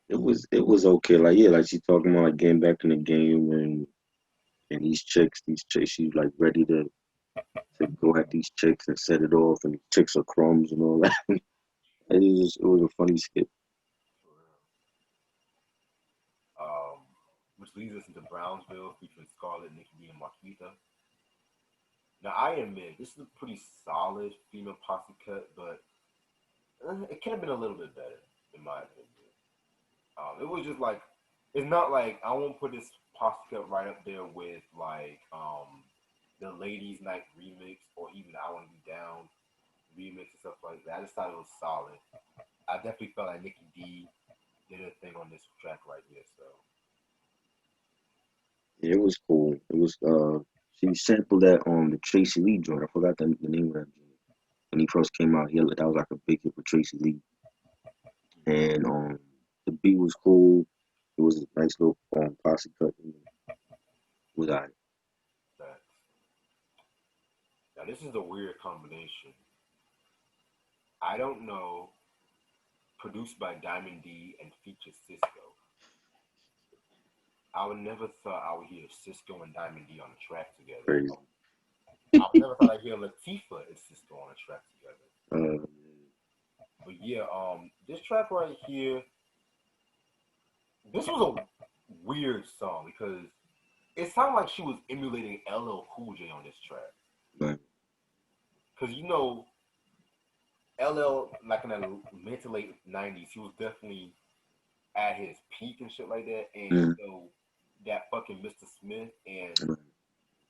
It was okay. Like yeah, like she talking about like getting back in the game and these chicks, she's like ready to go at these chicks and set it off, and these chicks are crumbs and all that. It was a funny skit. For real. Um, which leads us into Brownsville featuring Scarlett, Nicki D, and Marquita. Now I admit this is a pretty solid female posse cut, but it could have been a little bit better in my opinion. It was just like it's not like I won't put this posse cut right up there with like the Ladies Night remix or even I Want to Be Down remix and stuff like that. I just thought it was solid. I definitely felt like Nicki D did a thing on this track right here. So Yeah, it was cool. It was she sampled that on the Tracy Lee joint. I forgot the name of that joint. When he first came out, that was like a big hit with Tracy Lee. And the beat was cool. It was a nice little posse cut. Was I that now this is a weird combination. I don't know. Produced by Diamond D and features Cisco. I would never thought I would hear Cisco and Diamond D on a track together. crazy? I would never thought I'd hear Latifah and Cisco on a track together. Uh, But yeah, this track right here, this was a weird song because it sounded like she was emulating LL Cool J on this track. but Because LL, like in the mid to late '90s, he was definitely at his peak and shit like that. And mm, that fucking Mr. Smith and mm,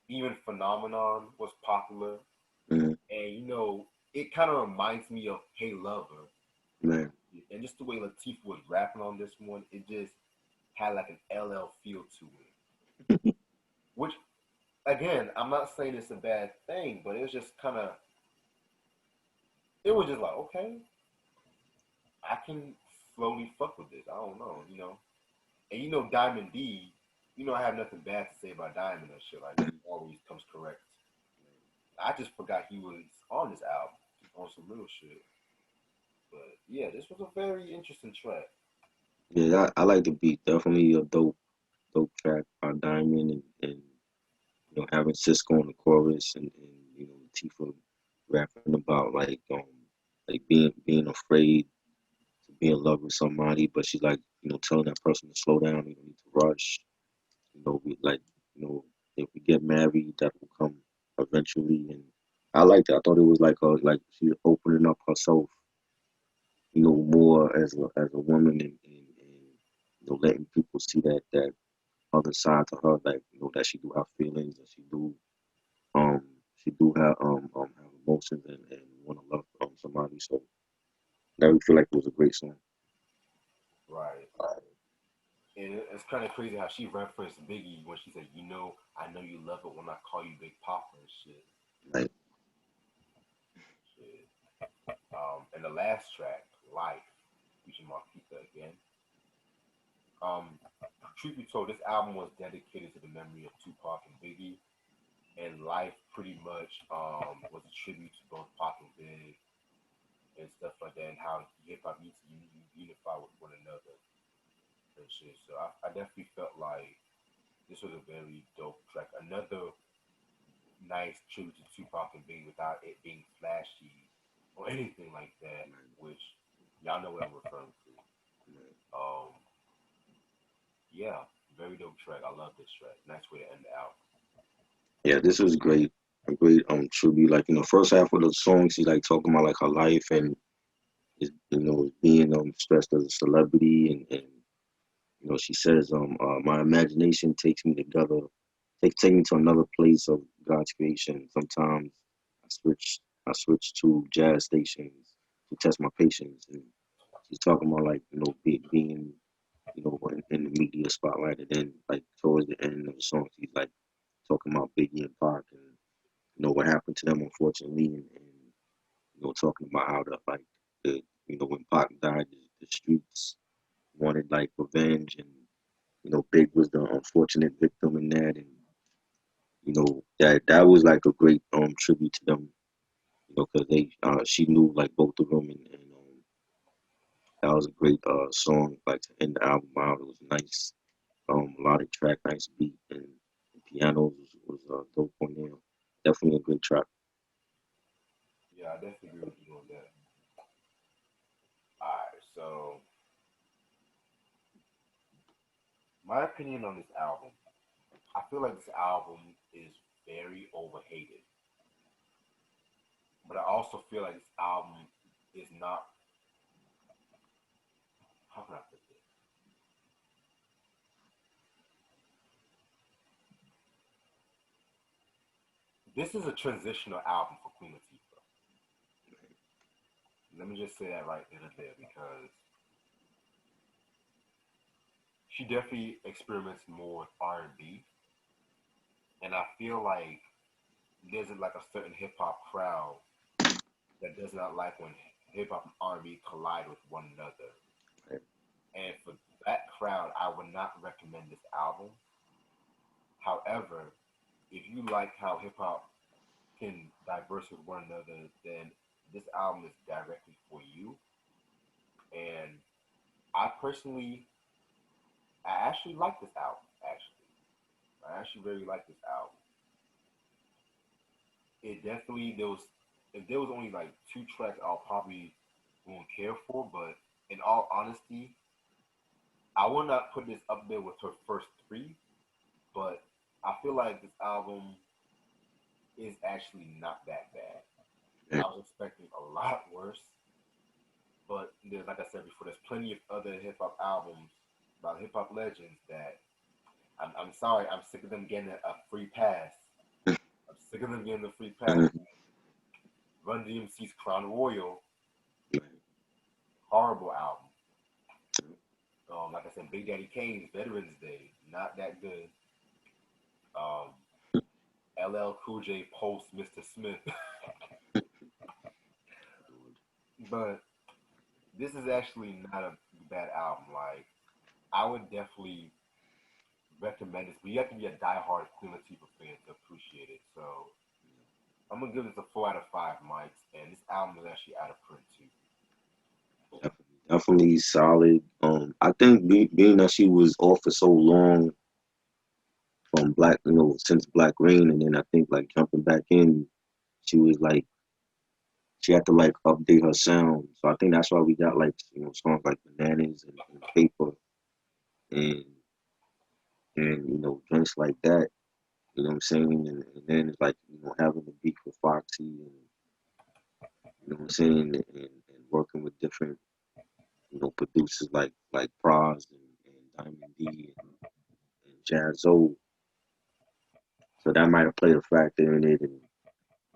even Phenomenon was popular. mm, And it kind of reminds me of Hey Lover. man, And just the way Latifah was rapping on this one, it just had like an LL feel to it. Which, again, I'm not saying it's a bad thing, but it was just kind of, it was just like, okay, I can slowly fuck with this. I don't know. And Diamond D, I have nothing bad to say about Diamond and shit like that. He always comes correct. I just forgot he was on this album on some real shit. But yeah, this was a very interesting track. yeah, I like the beat. Definitely a dope track by Diamond and having Cisco on the chorus and Latifah rapping about like being afraid to be in love with somebody, but she's like telling that person to slow down. You don't need to rush. We like if we get married, that will come eventually. And I liked it. I thought it was like she opening up herself, more as a woman and letting people see that other side to her, like that she do have feelings, that um she do have emotions and want to love somebody. So that we feel like it was a great song. Right. And it's kind of crazy how she referenced Biggie when she said, I know you love it when I call you Big Papa and shit. Like Shit. And the last track, Life, featuring Marquita again. Um, truth be told, this album was dedicated to the memory of Tupac and Biggie, and life pretty much was a tribute to both Pac and Big and stuff like that, and how hip hop needs to unify with one another and shit. So I definitely felt like this was a very dope track. Another nice tribute to Tupac and Biggie without it being flashy or anything like that, which y'all know what I'm referring to. Um, yeah, very dope track. I love this track. Nice way to end the album. Yeah, this was great. A great tribute. Like first half of the song, she like talking about like her life and is being stressed as a celebrity and she says my imagination takes me together, take me to another place of God's creation. Sometimes I switch I switch to jazz stations to test my patience, and she's talking about like being in the media spotlight, and then like towards the end of the song, she's like talking about Biggie and Pac and what happened to them unfortunately, and talking about how the when Pac died, the streets wanted like revenge, and Big was the unfortunate victim in that, and that was like a great tribute to them, because they she knew like both of them, and that was a great song like to end the album out. It was nice, melodic track, nice beat, and the piano was dope on there. Definitely a great track. Yeah, I definitely agree with you on that. Alright, so my opinion on this album, I feel like this album is very overhated. But I also feel like this album is not, how can I put this? This is a transitional album for Queen Latifah. Let me just say that right then and there because she definitely experiments more with R&B, and I feel like there's like a certain hip hop crowd that does not like when hip hop and R&B collide with one another. Right. And for that crowd, I would not recommend this album. However, if you like how hip hop can diverse with one another, then this album is directly for you. And I personally, I actually like this album. Actually, I actually really like this album. It definitely there was if there was only like two tracks I'll probably won't care for, but in all honesty, I will not put this up there with her first three. But I feel like this album is actually not that bad. I Right. was expecting a lot worse, but there's like I said before, there's plenty of other hip hop albums about hip hop legends that I'm sorry, I'm sick of them getting a free pass. I'm sick of them getting a free pass. Mhm. Run DMC's Crown Royal, Right. horrible album. Like I said, Big Daddy Kane's Veterans Day, not that good. Um, LL Cool J Post Mr. Smith, but this is actually not a bad album. Like I would definitely recommend this, but you have to be a diehard Queen Latifah fan to appreciate it. So I'm gonna give this a 4 out of 5 mics, and this album is actually out of print too. Definitely solid. I think being that she was off for so long from Black, since Black Rain, and then I think like jumping back in, she was like she had to like update her sound. So I think that's why we got like songs like Bananas and Paper and drinks like that. You know what I'm saying? And then it's like having the beat with Foxy, and what I'm saying, and working with different producers like Pras and Diamond D and Jazzo. So that might have played a factor in it. And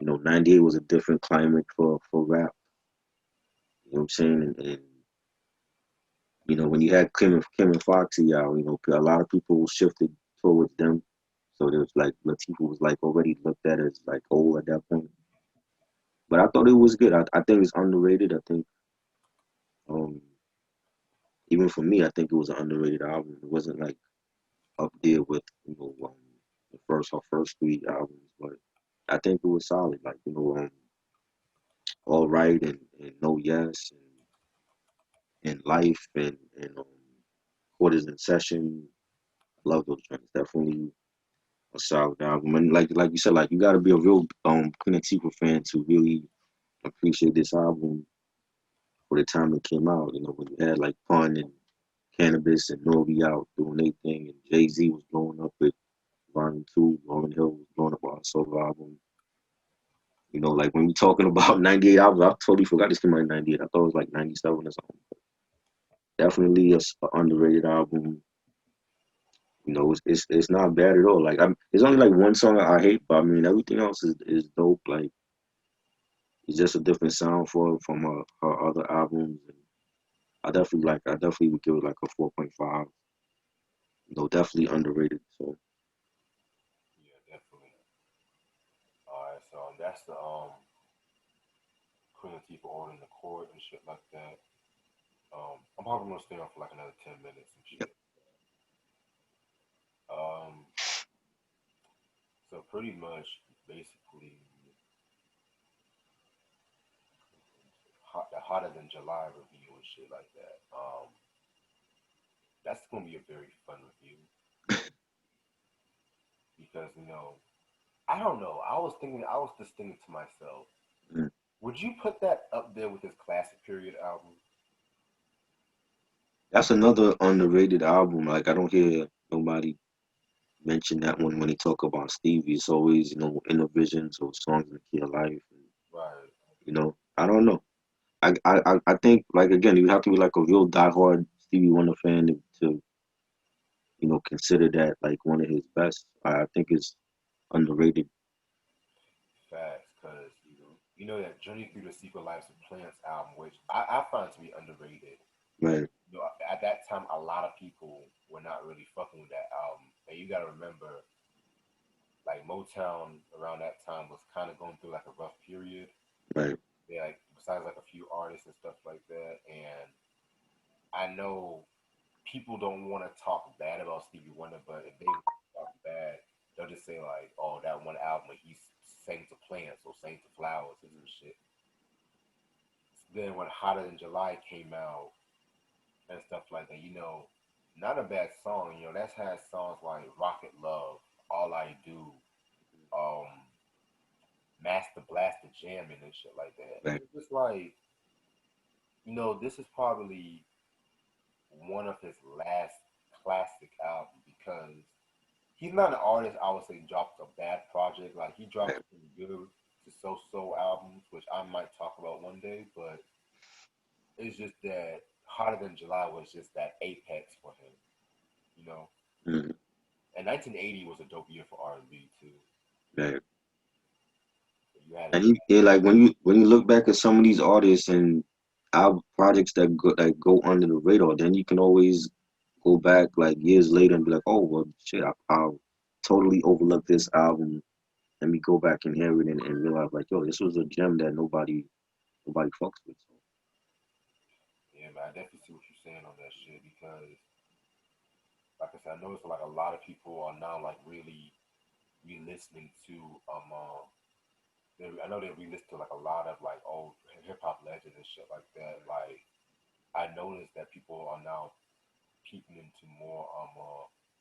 98 was a different climate for rap. You know what I'm saying? And when you had Kim and Foxy out, a lot of people shifted towards them. So there was like Latifah was like already looked at as like old at that point. But I thought it was good. I think it's underrated. I think um even for me, I think it was an underrated album. It wasn't like up there with the first three albums, but I think it was solid. Like All Right and No Yes and Life and Quarters in Session. I love those joints. Definitely a solid album. And like you said, like you got to be a real Queen Latifah fan to really appreciate this album for the time it came out. When you had like Pun and Cannabis and Nori out doing their thing, and Jay-Z was blowing up with Volume 2, Lauryn Hill was blowing up on a solo album. Like when we talking about 98 albums, I totally forgot this came out in 98. I thought it was like 97 or something. Definitely a underrated album. It's not bad at all. Like there's only like one song I hate, but I mean everything else is dope. Like it's just a different sound from her other albums. And I definitely would give it like a 4.5. Definitely underrated. So Yeah, definitely. All right, so that's the Queen Latifah ordering the court and shit like that. I'm probably gonna stay on for like another 10 minutes and yeah, shit. Um, so pretty much, basically, the hotter than July review and shit like that. That's gonna be a very fun review because I don't know. I was just thinking to myself, mm. would you put that up there with his classic period album? That's another underrated album. Like I don't hear nobody mention that one when they talk about Stevie. It's always Inner Visions or Songs in the Key of Life. And, Right. I don't know. I think like again you have to be like a real diehard Stevie Wonder fan to consider that like one of his best. I think it's underrated. Facts, because that Journey Through the Secret Lives of Plants album, which I find to be underrated. Right, At that time, a lot of people were not really fucking with that album, and you got to remember, like Motown around that time was kind of going through like a rough period. right, They like besides like a few artists and stuff like that, and I know people don't want to talk bad about Stevie Wonder, but if they talk bad, they'll just say like, "Oh, that one album he sang to plants or sang to flowers and shit." Then when Hotter Than July came out and stuff like that, not a bad song. That's had songs like Rocket Love, All I Do, um, Master Blaster Jamming and shit like that. And right, it's just like, this is probably one of his last classic albums because he's not an artist I would say dropped a bad project. Like he dropped right. some good to so albums, which I might talk about one day, but it's just that Hotter Than July was just that apex for him, you know. Mm, And 1980 was a dope year for R&B too. right. You had And like when you look back at some of these artists and our projects that go under the radar, then you can always go back like years later and be like, oh well, shit, I totally overlooked this album. Let me go back and hear it and realize like, yo, this was a gem that nobody fucks with. So, yeah, man, I definitely see what you're saying on that shit because, like I said, I noticed like a lot of people are now like really re-listening to I know they re-listen to like a lot of like old hip hop legends and shit like that. Like I noticed that people are now peeking into more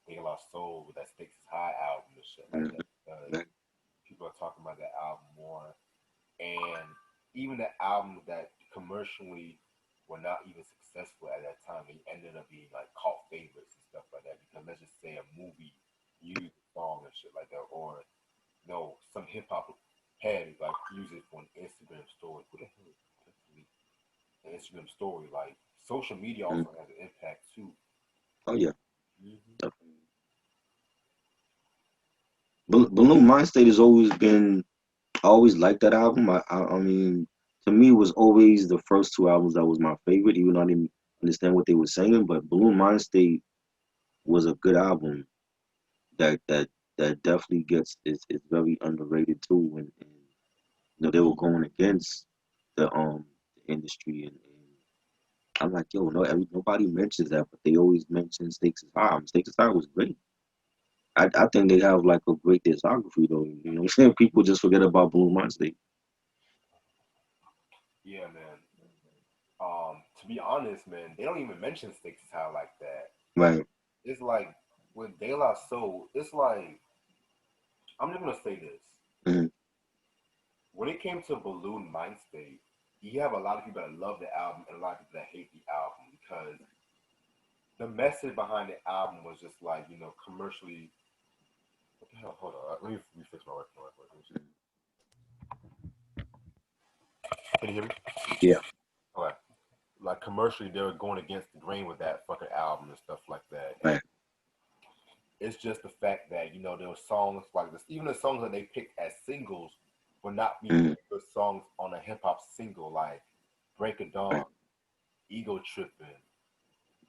De La Soul with that Stakes is High album and shit like mm, that because right, people are talking about that album more. And even the albums that commercially were not even successful at that time, they ended up being like cult favorites and stuff like that. Because let's just say a movie used a song and shit like that, or no, some hip hop head like use it for an Instagram story. What the hell is an Instagram story? Like social media mm. also has an impact too. Oh yeah, Mm-hmm. definitely. Balloon Mind State has always been. I always liked that album. I mean, to me, it was always the first two albums that was my favorite, even though I didn't understand what they were saying. But Balloon Mind State was a good album that definitely is very underrated too. And they were going against the industry and I'm like, yo, nobody mentions that, but they always mention Stakes is High. Stakes is High was great. I think they have like a great discography though. You know what I'm saying? People just forget about Blue Mind State. Yeah, man. To be honest, man, they don't even mention Stakes is High like that. Right. It's like with De La Soul, it's like I'm just gonna say this. Mm-hmm. When it came to Balloon Mind State, you have a lot of people that love the album and a lot of people that hate the album because the message behind the album was just like, commercially. What the hell? Hold on. Let me refix my record. Can you hear me? Yeah. Okay. Like commercially, they were going against the grain with that fucking album and stuff like that. And Right. it's just the fact that there were songs like this, even the songs that they picked as singles were not being Mm-hmm. very good songs on a hip hop single, like "Break of Dawn," Right. "Ego Tripping."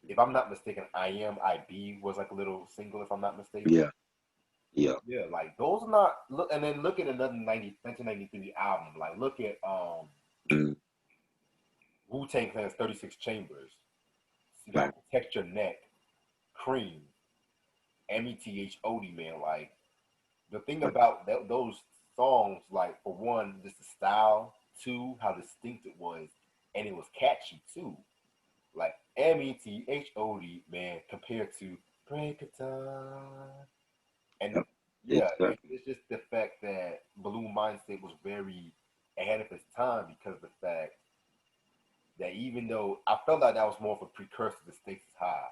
If I'm not mistaken, "I Be" was like a little single. If I'm not mistaken, Yeah. Yeah. yeah, like those are not look. And then look at another 1993 album. Like look at Mm-hmm. Wu-Tang Clan's 36 Chambers. You Right. got "Protect Your Neck," Cream, METHOD, man. Like the thing Right. about those songs, like for one, just the style, two, how distinct it was, and it was catchy too. Like METHOD, man, compared to Break of Dawn. And Yep. yeah, Exactly. it's just the fact that Balloon Mindset was very ahead of its time because of the fact that even though I felt like that was more of a precursor to Stakes is High,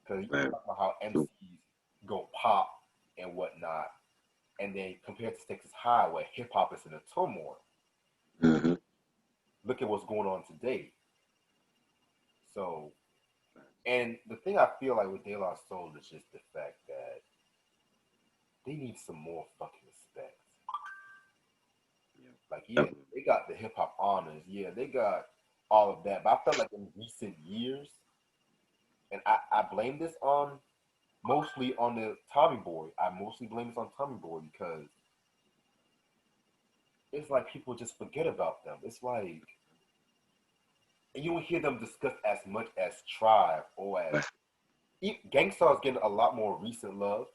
because you Right. talk about how True. MCs go pop and whatnot, and then compared to Stakes is High, where hip hop is in a turmoil. Mm-hmm. Look at what's going on today. So, and the thing I feel like with De La Soul is just the fact that they need some more fucking respect. Yeah. Like, yeah, Definitely. they got the hip hop honors. Yeah, they got all of that. But I felt like in recent years, and I blame this on mostly on the Tommy Boy. I mostly blame this on Tommy Boy because it's like people just forget about them. It's like, and you don't hear them discussed as much as Tribe or as Right. Gangstar is getting a lot more recent love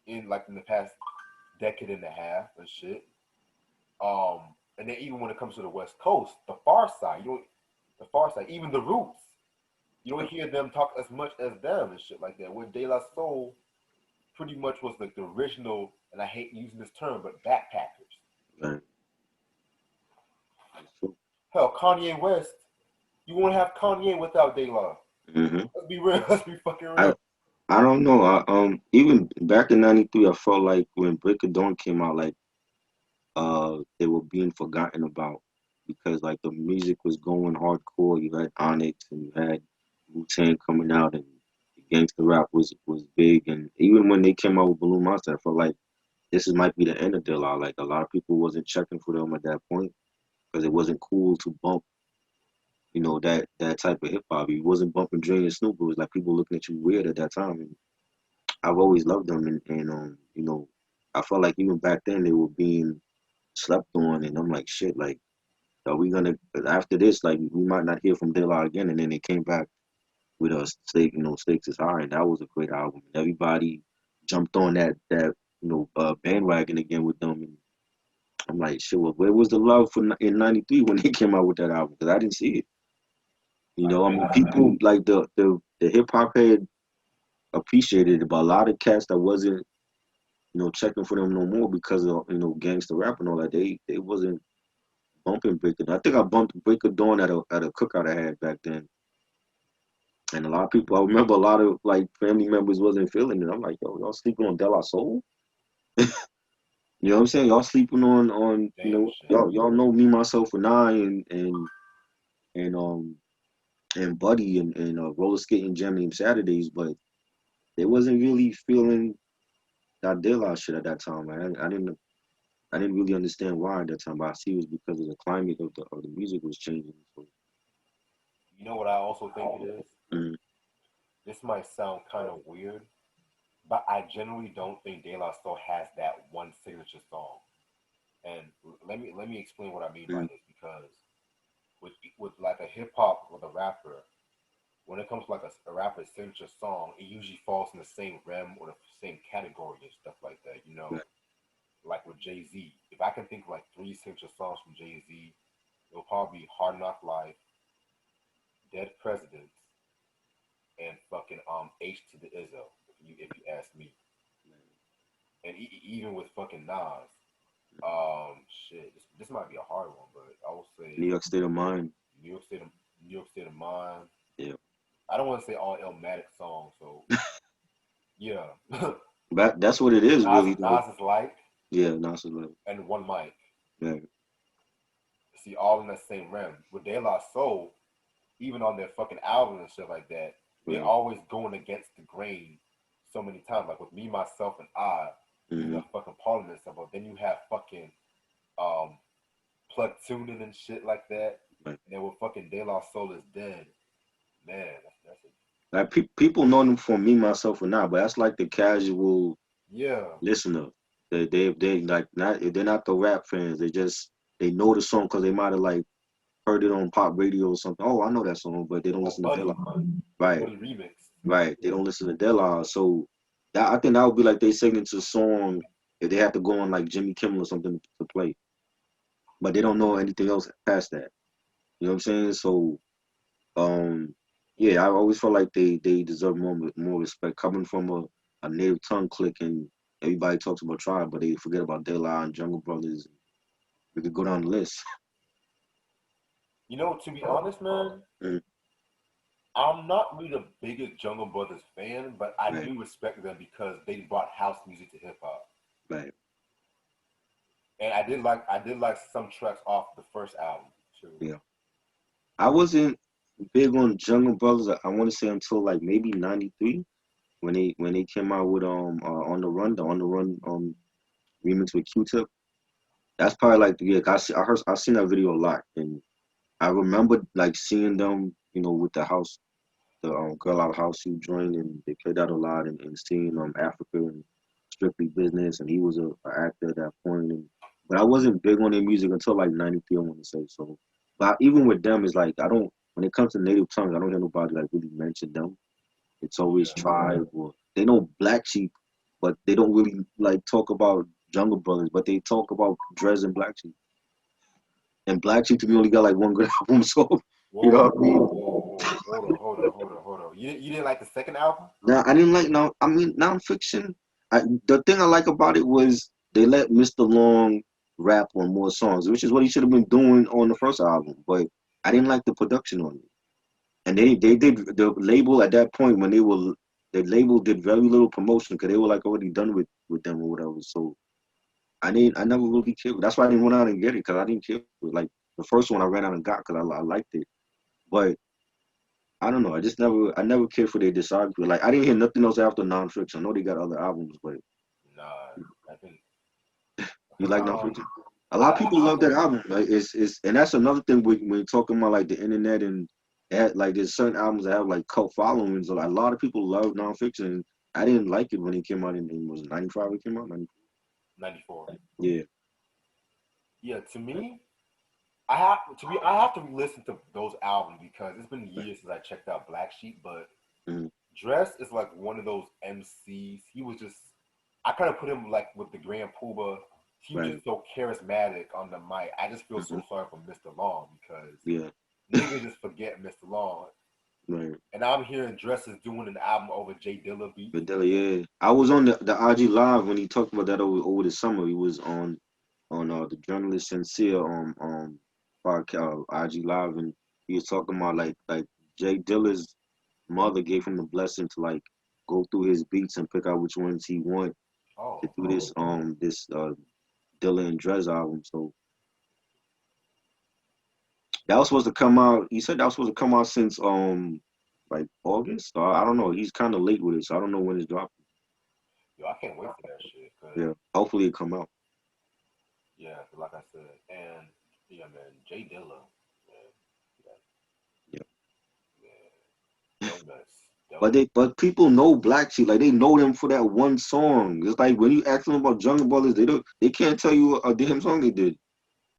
in the past decade and a half and shit. And then even when it comes to the West Coast, the Far Side, even the Roots, you don't Yep. hear them talk as much as them and shit like that. Where De La Soul pretty much was like the original, and I hate using this term, but backpackers. Right. That's true. Hell, Kanye West, you won't have Kanye without De La. Mm-hmm. Let's be real. Let's be fucking I real. I don't know. Even back in '93, I felt like when Break of Dawn came out, like they were being forgotten about because like the music was going hardcore. You had Onyx and you had Wu-Tang coming out, and the gangster rap was big. And even when they came out with Blue Monster, I felt like might be the end of Dilla. Like a lot of people wasn't checking for them at that point because it wasn't cool to bump. That type of hip hop. He wasn't bumping Dre and Snoop. It was like people looking at you weird at that time. And I've always loved them, and I felt like even back then they were being slept on, and I'm like, shit, like, are we gonna after this, like, we might not hear from De La again, and then they came back with a Stakes is High, and that was a great album, and everybody jumped on that bandwagon again with them, and I'm like, shit, well, where was the love in '93 when they came out with that album? Because I didn't see it. I I feel mean, you, man. people like the hip hop head appreciated it, but a lot of cats that wasn't checking for them no more because of gangster rap and all that. They wasn't bumping Breaker. I think I bumped Breaker Dawn at a cookout I had back then, and a lot of people. I remember a lot of like family members wasn't feeling it. I'm like, yo, y'all sleeping on De La Soul? You know what I'm saying? Y'all sleeping on Damn shame. y'all know me myself and I and and Buddy and roller skating Jam named Saturdays, but they wasn't really feeling that De La shit at that time. Man. I didn't really understand why at that time, but I see it was because of the climate of the music was changing. So, You know what I also think it is? mm, This might sound kind of weird, but I generally don't think De La Soul has that one signature song. And let me explain what I mean by mm, this because with with like a hip hop with a rapper, when it comes to like a rapper's signature song, it usually falls in the same realm or the same category and stuff like that. You know, Right. like with Jay Z. If I can think of like three signature songs from Jay Z, it'll probably be Hard Knock Life, Dead Presidents, and fucking H to the Izzo. If you ask me, and even with fucking Nas, shit, this might be a hard one, but I will New say York State of Mind. New York State of New York State of Mind. Yeah. I don't want to say all Illmatic songs, so yeah. But that's what it is, really. Nas is like, Yeah, Nas is like, and One Mic. yeah, See, all in that same realm. With De La Soul, even on their fucking album and shit like that, they right. always going against the grain so many times. Like with Me, Myself, and I, you Mm-hmm. got fucking Parliament and stuff, but then you have fucking um plug tuning and shit like that. Right. And then with fucking De La Soul is Dead, man, that's a Like people know them for Me, Myself, and I, but that's like the casual yeah. listener. They like not they're not the rap fans. They know the song because they might have like heard it on pop radio or something. Oh, I know that song, but they don't Or listen to Della. Buddy, Right, Buddy remix. right. They Yeah. don't listen to Della. So that I think that would be like they signature song if they have to go on like Jimmy Kimmel or something to play. But they don't know anything else past that. You know what I'm saying? So um yeah, I always felt like they deserve more respect coming from a native tongue clique and everybody talks about Tribe, but they forget about De La and Jungle Brothers. We could go down the list. You know, to be honest, man, Mm, I'm not really the biggest Jungle Brothers fan, but I right, do respect them because they brought house music to hip hop. right. And I did like some tracks off the first album too. Yeah. I wasn't big on Jungle Brothers. I want to say until like maybe '93 when they came out with On the Run, the On the Run remix with Q-Tip. That's probably like the yeah. I seen that video a lot, and I remember like seeing them, you know, with the house, the girl out of house who joined, and they played that a lot, and seeing Africa and Strictly Business, and he was a actor at that point, and but I wasn't big on their music until like '93. I want to say so, but even with them, it's like I don't when it comes to native tongues, I don't hear nobody like really mention them. It's always Yeah. Tribe or they know Black Sheep, but they don't really like talk about Jungle Brothers, but they talk about Drez and Black Sheep. And Black Sheep to me only got like one good album, so you know Whoa, what I mean. whoa, whoa, whoa. Hold on. You didn't like the second album? Now I didn't like now. I mean nonfiction. The thing I like about it was they let Mr. Long rap on more songs, which is what he should have been doing on the first album. But I didn't like the production on it. And they did the label at that point when the label did very little promotion because they were like already done with them or whatever. So I never really cared. That's why I didn't run out and get it because I didn't care. Like the first one I ran out and got because I liked it. But I don't know. I never cared for their discography. Like I didn't hear nothing else after Nonfiction. I know they got other albums, but Nah, I think you like Nonfiction? A lot of people I love that album. Like it's and that's another thing when you're talking about like the internet and that, like there's certain albums that have like cult followings. So, like, a lot of people love Nonfiction. I didn't like it when it came out in was it '95 it came out? 90, 94. yeah, Yeah, to me, I have to listen to those albums because it's been years since I checked out Black Sheep, but mm, Dress is like one of those MCs. He was just I kind of put him like with the Grand Pooba. He was right, just so charismatic on the mic. I just feel hmm so sorry for Mr. Long because yeah, niggas just forget Mr. Long. right. And I'm hearing Dresses doing an album over Jay Dilla beats. But yeah, I was on the IG live when he talked about that over the summer. He was on the journalist Sincere podcast IG live, and he was talking about like Jay Dilla's mother gave him the blessing to like go through his beats and pick out which ones he want to Oh, do this Dilla and Drez album. So that was supposed to come out. He said that was supposed to come out since like August. So I don't know. He's kind of late with it, so I don't know when it's dropping. yo, I can't wait for that shit. Cause Yeah, hopefully it come out. yeah, like I said, and yeah, man, Jay Dilla, man, Yeah. man, donuts, donuts. But people know Black Sheep, like they know them for that one song. It's like when you ask them about Jungle Brothers, they can't tell you a damn song they did.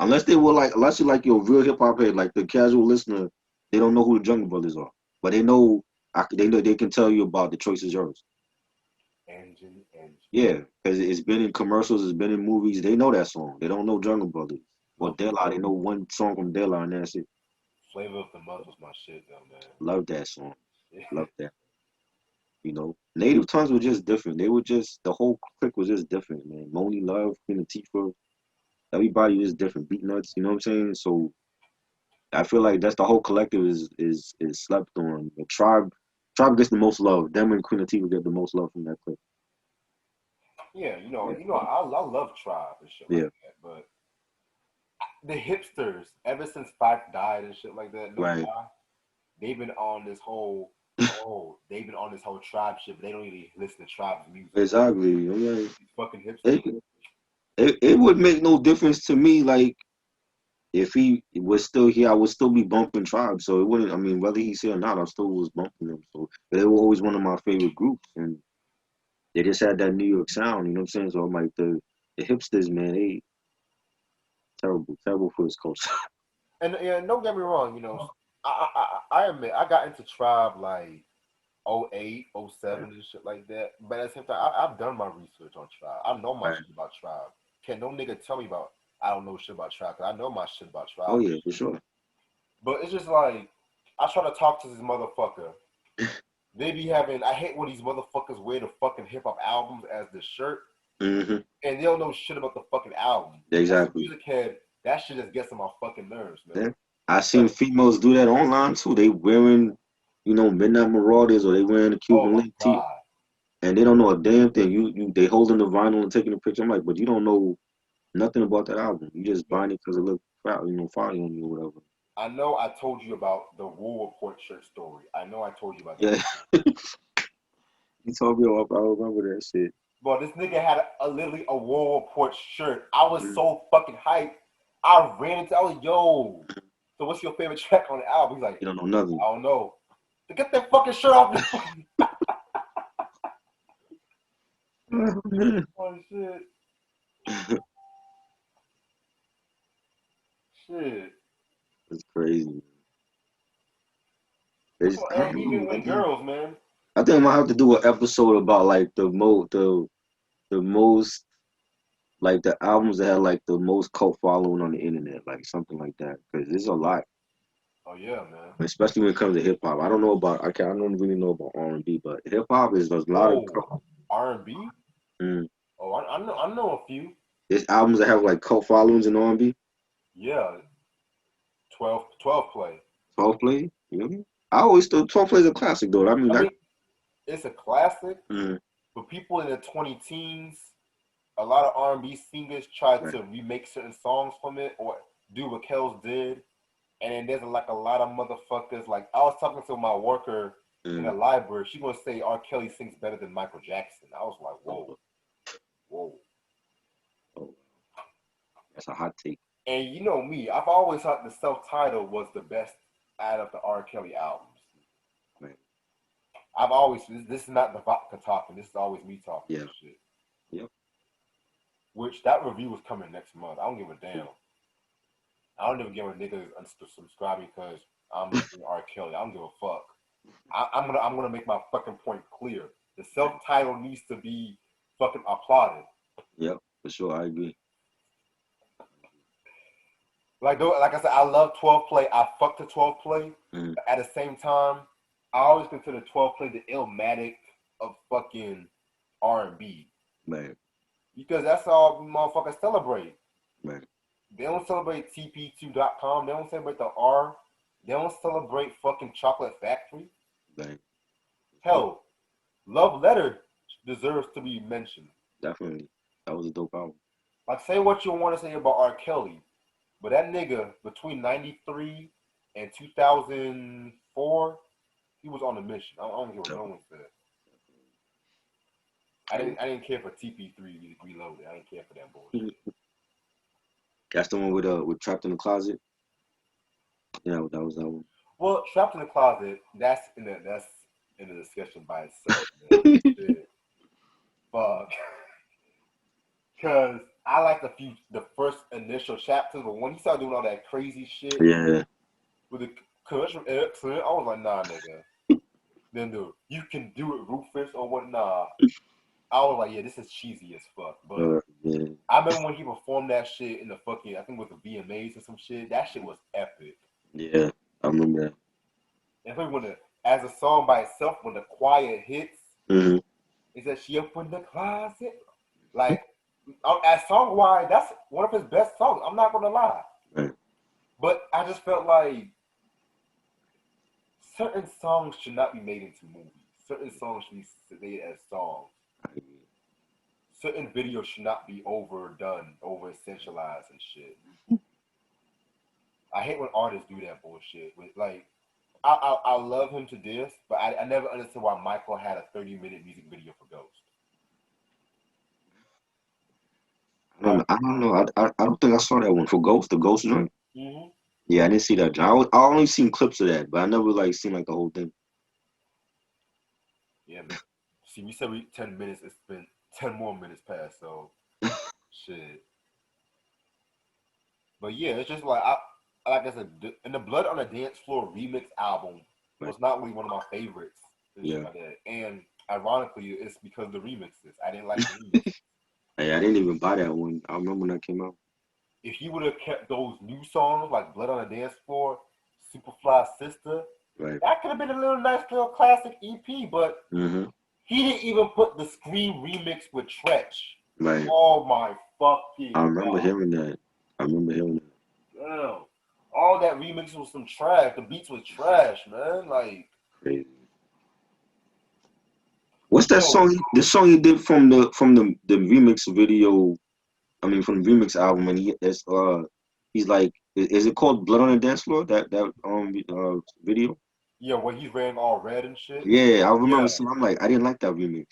Unless they were like, unless you're like your real hip hop head, like the casual listener, they don't know who the Jungle Brothers are, but they know. They know they can tell you about The Choice Is Yours. Engine. Yeah, because it's been in commercials, it's been in movies. They know that song. They don't know Jungle Brothers or Love De La. They know one song from De La, and that's it. Flavor of the Month was my shit though, man. Love that song. Yeah. Love that. Native tongues were just different. They were just the whole clique was just different, man. Moni Love, Queen Latifah, everybody was different. Beat Nuts, you know what I'm saying? So I feel like that's the whole collective is slept on. The tribe gets the most love. Them and Queen Latifah get the most love from that clique. Yeah, Yeah, I love Tribe and shit like yeah, that, but the hipsters, ever since Fife died and shit like that, no right. lie, they've been on this whole they've been on this whole Tribe shit, but they don't even listen to Tribe's music. Exactly. I'm like, These fucking hipsters. it, it would make no difference to me. Like if he was still here, I would still be bumping Tribe. So it wouldn't. I mean, whether he's here or not, I still was bumping them. So they were always one of my favorite groups, and they just had that New York sound. You know what I'm saying? So I'm like the hipsters, man, they terrible for his culture. And don't get me wrong, I admit I got into Tribe like '08, Right, '07 and shit like that. But at the same time, I've done my research on Tribe. I know my right. shit about Tribe. Can no nigga tell me about I don't know shit about Tribe? 'Cause I know my shit about Oh Tribe. yeah, for sure. But it's just like I try to talk to this motherfucker. They be having I hate when these motherfuckers wear the fucking hip hop albums as the shirt Hmm. and they don't know shit about the fucking album. As a Exactly. music head, that shit just gets on my fucking nerves, man. Yeah. I seen Like, females do that online too. They wearing, Midnight Marauders or they wearing a oh Cuban my link tee, god. and they don't know a damn thing. They holding the vinyl and taking a picture. I'm like, but you don't know nothing about that album. You just Yo, buying it because it look proud, fire on you or whatever. I know I told you about the War Report shirt story. I know I told you about that. Yeah, you told me off. I remember that shit. But this nigga had literally a War Report shirt. I was Mm. so fucking hyped. I ran into I was yo. So what's your favorite track on the album? He's like, You don't know nothing. I don't know. To get that fucking shirt off me. Oh, man. Oh shit. Shit. It's crazy. I And don't even know, with man. girls, man. I think I might have to do an episode about like the most like the albums that had like the most cult following on the internet, like something like that. Because there's a lot, Oh yeah, man. especially when it comes to hip hop. I don't know about I don't really know about R&B, but hip hop is there's a lot of Oh, R&B. mm, Oh, I know a few. there's albums that have like cult followings in R&B. Yeah, 12 play. 12 play, you know? I always thought 12 play is a classic though. I mean I that. mean, it's a classic, Mm, but people in the 20 teens, a lot of R&B singers try right. to remake certain songs from it or do what Kells did. And then there's like a lot of motherfuckers. Like I was talking to my worker in the Mm, library. She gonna say R. Kelly sings better than Michael Jackson. I was like, whoa, oh, whoa. oh, that's a hot take. And you know me, I've always thought the self-titled was the best out of the R. Kelly albums. Right. I've always this is not the vodka talking. This is always me talking Yeah. this shit. Yep. Which that review is coming next month. I don't give a damn. I don't even give a nigga unsubscribing because I'm listening to R. Kelly. I don't give a fuck. I'm gonna make my fucking point clear. The Right. self-title needs to be fucking applauded. Yep. For sure, I agree. Like I said, I love 12 play. I fuck to 12 play. Mm, But at the same time, I always consider 12 play the Illmatic of fucking R&B right. because that's all motherfuckers celebrate. Right. They don't celebrate TP2.com. They don't celebrate the R. They don't celebrate fucking Chocolate Factory. Right. Sure. Hell, Love Letter deserves to be mentioned. Definitely. That was a dope album. Like, say what you want to say about R. Kelly, but that nigga between '93 and 2004, he was on a mission. I don't care what no Definitely. one said. I didn't care for TP3 Reloaded. I didn't care for that bullshit. That's the one with Trapped in the Closet. Yeah, that was that one. Well, Trapped in the Closet, that's in the discussion by itself, man. Shit. Fuck. Cause I like the first initial chapters, but when he started doing all that crazy shit Yeah. with the commercial accent, I was like, nah, nigga. Then the you can do it, Rufus, or what? Nah. I was like, yeah, this is cheesy as fuck. But Yeah. I remember when he performed that shit in the fucking, I think with the VMAs or some shit. That shit was epic. Yeah. I remember that. And when as a song by itself, when the choir hits, Mm-hmm. it says she up in the closet. Like, as song wise, that's one of his best songs. I'm not gonna lie. Right. But I just felt like certain songs should not be made into movies. Certain songs should be made as songs. I agree. Certain videos should not be overdone, over essentialized and shit. I hate when artists do that bullshit. With like, I love him to this, but I never understood why Michael had a 30-minute music video for Ghost. Like, I don't know. I don't think I saw that one for Ghost, the Ghost joint. mm-hmm. Yeah, I didn't see that joint. I only seen clips of that, but I never like seen like the whole thing. Yeah, man. See, we said we 10 minutes. It's been 10 more minutes past. So shit. But yeah, it's just like like I said, and the Blood on the Dance Floor remix album Right. was not really one of my favorites and shit Yeah. like that. And ironically, it's because of the remixes. I didn't like the remixes. Hey, I didn't even buy that one. I remember when that came out. If he would have kept those new songs like Blood on the Dance Floor, Superfly Sister, Right. that could have been a little nice little classic EP. But Mm-hmm. he didn't even put the Scream remix with Tretch. Right. Oh my fucking I remember god! hearing that. I remember hearing that. Damn. All that remix was some trash. The beats was trash, man. Like, Crazy. What's that yo, song? The song he did from the remix video. I mean, from the remix album, and he's like, is it called Blood on the Dance Floor? That video. yeah, when he's wearing all red and shit. Yeah, I remember Yeah, seeing. I'm like, I didn't like that remix.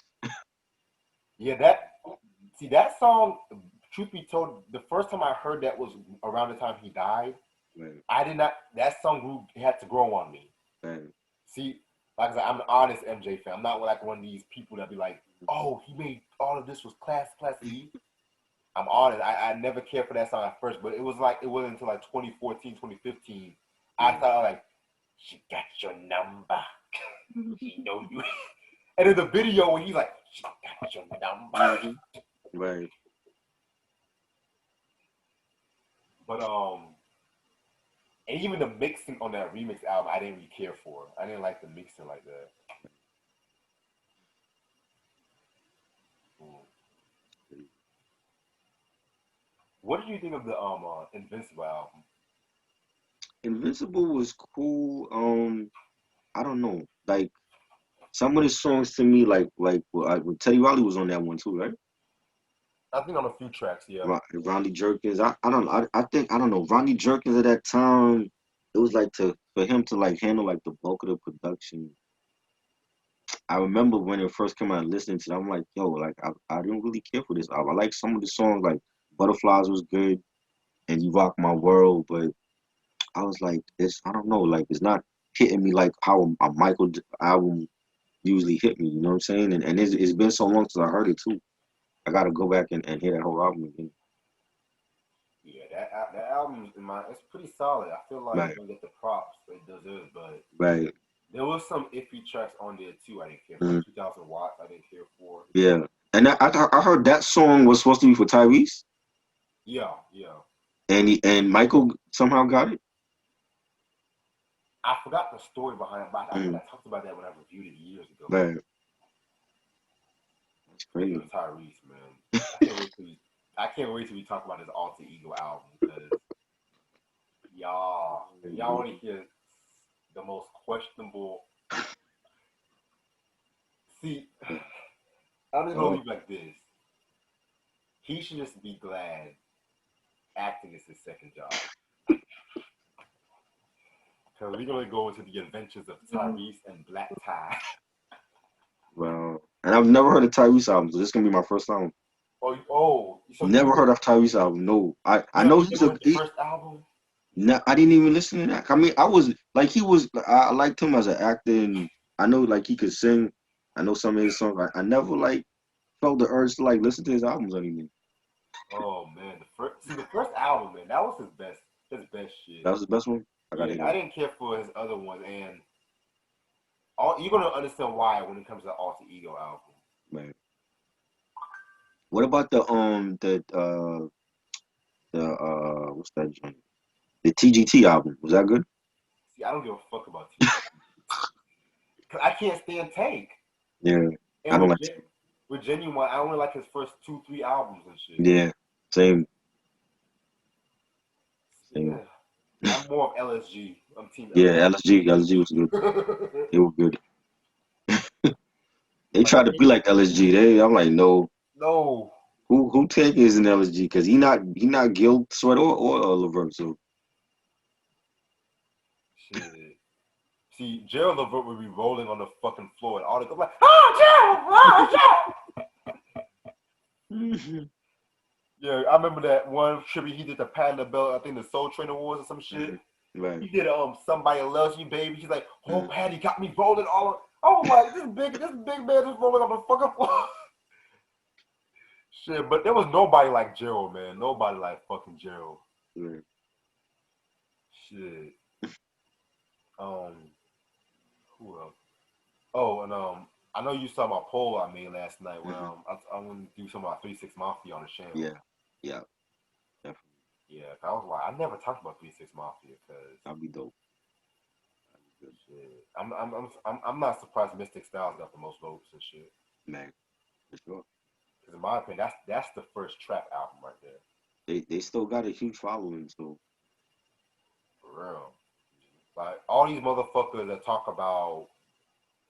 yeah. That song. Truth be told, the first time I heard that was around the time he died. Right. I did not. That song had to grow on me. Right. See, like I said, I'm an honest MJ fan. I'm not like one of these people that be like, "Oh, he made all of this was class E." I'm honest. I never cared for that song at first, but it was like it wasn't until like 2014, 2015. I Right. thought like, she got your number. She know you. And in the video when he's like, she got your number. Mm-hmm. Right. But and even the mixing on that remix album, I didn't really care for. I didn't like the mixing like that. Mm. What did you think of the Invincible album? Invincible was cool. I don't know. Like some of the songs to me, well, Teddy Riley was on that one too, right? I think on a few tracks, yeah. Ronnie Jerkins. I don't know. I think I don't know. Ronnie Jerkins at that time, it was like for him to like handle like the bulk of the production. I remember when it first came out listening to it, I'm like, yo, like I didn't really care for this album. I like some of the songs like Butterflies was good and You Rock My World, but I was like, I don't know, like it's not hitting me like how a album usually hit me, you know what I'm saying? And it's been so long since I heard it too. I gotta go back and hear that whole album again. Yeah, that album in my it's pretty solid. I feel like it Right, don't get the props it deserves, but right. there was some iffy tracks on there too. I didn't care for Mm, like 2,000 watts. I didn't care for. yeah. And I heard that song was supposed to be for Tyrese, Yeah, yeah. and Michael somehow got it. I forgot the story behind it, but I think Mm, I talked about that when I reviewed it years ago. right. That's Speaking crazy. of Tyrese, man, I can't wait till we talk about his alter ego album because y'all want to hear the most questionable. See, I'm just gonna Oh, leave it like this. He should just be glad acting is his second job. Because we're gonna go into the adventures of Tyrese and Black Tie. wow. And I've never heard of Tyrese album, so this is gonna be my first time. So Never heard of Tyrese album. No, I know you he's never a heard the first album? no, I didn't even listen to that. I mean, I was like, I liked him as an actor, and I know like he could sing. I know some of his songs. I never like felt the urge to like listen to his albums or anything. Oh man, the first album, man, that was his best shit. That was the best one. I gotta Yeah, hear I it. didn't care for his other ones, and you're gonna understand why when it comes to the Alter Ego album. Right. What about what's that joint? The TGT album. Was that good? See, I don't give a fuck about TG because I can't stand Tank. Yeah. I And don't like. with Genuine, I only like his first 2, 3 albums and shit. Yeah. Same. Same. Yeah, I'm more of LSG. I'm Team Yeah. LSG. LSG was good. They were good. They Like tried to be like LSG. I'm like, no. no Who Tank is in LSG? Because he not Gil Sweat or Levert. So shit. See, Gerald Levert would be rolling on the fucking floor and all the like, oh Gerald, oh Gerald. Yeah, I remember that one tribute he did to Pat LaBelle, I think the Soul Train Awards or some shit. right. He did Somebody Loves You Baby. He's like, oh Mhm. Patty got me rolling all. Oh my, this big man just rolling on the fucking floor. Shit, but there was nobody like Gerald, man. Nobody like fucking Gerald. Right. Shit. Um, who else? Oh, and I know you saw my poll I made last night when Mhm. I want to do some about 3 6 Mafia on the channel. Yeah. Yeah. Definitely. Yeah, I was like, I never talked about 3 6 Mafia because That'd be dope. That'd be good. shit. I'm not surprised Mystic Styles got the most votes and shit. Man, for sure. Because in my opinion, that's the first trap album right there. They still got a huge following. So For real. Like all these motherfuckers that talk about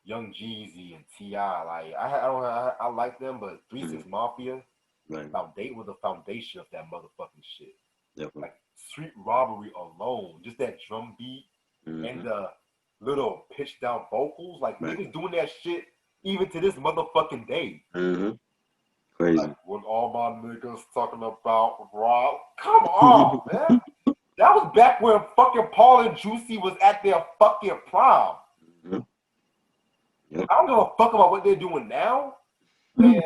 Young Jeezy and T.I. Like I like them, but 3 6 mhm. Mafia Right. foundation was the foundation of that motherfucking shit. Definitely. Like street robbery alone, just that drum beat and Hmm. the little pitch down vocals, like Right. niggas doing that shit even to this motherfucking day. Hmm. Like Crazy. when all my niggas talking about Rob, come on, man. That was back when fucking Paul and Juicy was at their fucking prime. Hmm. Yep. I don't give a fuck about what they're doing now, man.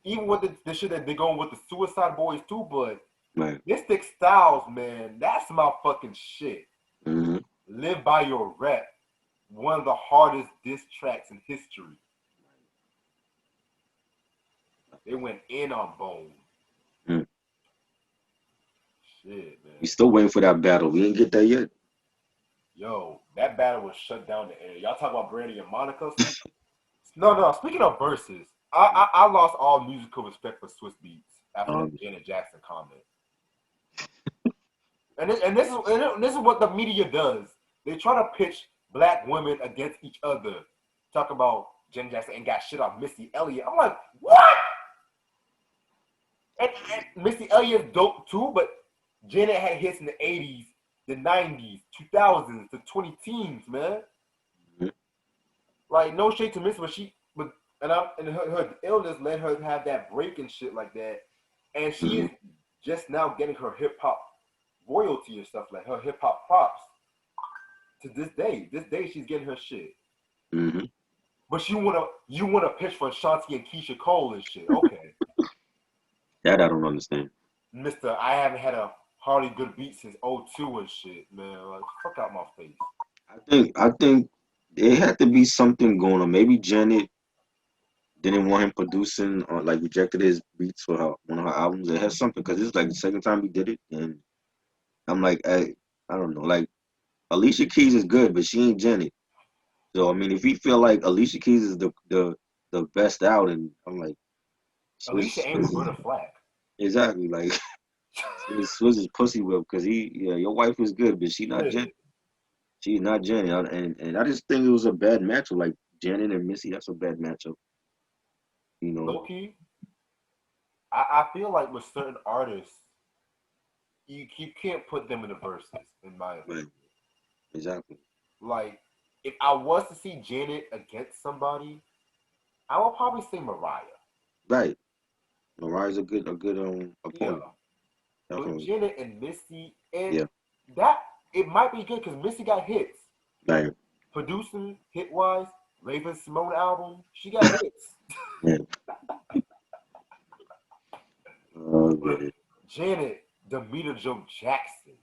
Even with the shit that they're going with the Suicide Boys too, but Right. Mystic Styles, man, that's my fucking shit. Hmm. Live by Your Rep, one of the hardest diss tracks in history. They went in on Bone. Mm. Shit, We man. still waiting for that battle. We ain't get that yet. Yo, that battle was shut down the air. Y'all talk about Brandy and Monica? No. Speaking of verses, I lost all musical respect for Swiss Beats after that Um. Janet Jackson comment. And this is what the media does. They try to pitch black women against each other. Talk about Janet Jackson ain't got shit on Missy Elliott. I'm like, what? And Missy Elliott's dope too, but Janet had hits in the 80s, the 90s, 2000s, the 20 teens, man. Mhm. Like no shade to Missy, but her illness let her have that break and shit like that, and she Mhm. is just now getting her hip hop royalty and stuff like her hip hop props to this day. This day she's getting her shit. Mhm. But you wanna pitch for Shanti and Keisha Cole and shit. Okay. That I don't understand. Mister, I haven't had a hardly good beat since '02 and shit, man. Like fuck out my face. I think it had to be something going on. Maybe Janet didn't want him producing or like rejected his beats for one of her albums. It has something because it's like the second time he did it, and I'm like, I don't know. Like Alicia Keys is good, but she ain't Janet. So I mean, if he feel like Alicia Keys is the best out, and I'm like, Alicia ain't Swizz Roberta Flack. exactly like Swizz is pussy whip because your wife is good, but she not Janet. Shit. She's not Janet, and I just think it was a bad matchup. Like Janet and Missy, that's a bad matchup. You know, Low key, I feel like with certain artists, you can't put them in the verses, in my right? opinion. Exactly. Like, if I was to see Janet against somebody, I would probably say Mariah. Right. Mariah's a good Yeah. opponent. But Definitely. Janet and Missy, and Yeah. that it might be good because Missy got hits. Right. Producing, hit wise, Raven Simone album, she got hits. Yeah. Yeah. Janet Demeter Joe Jackson.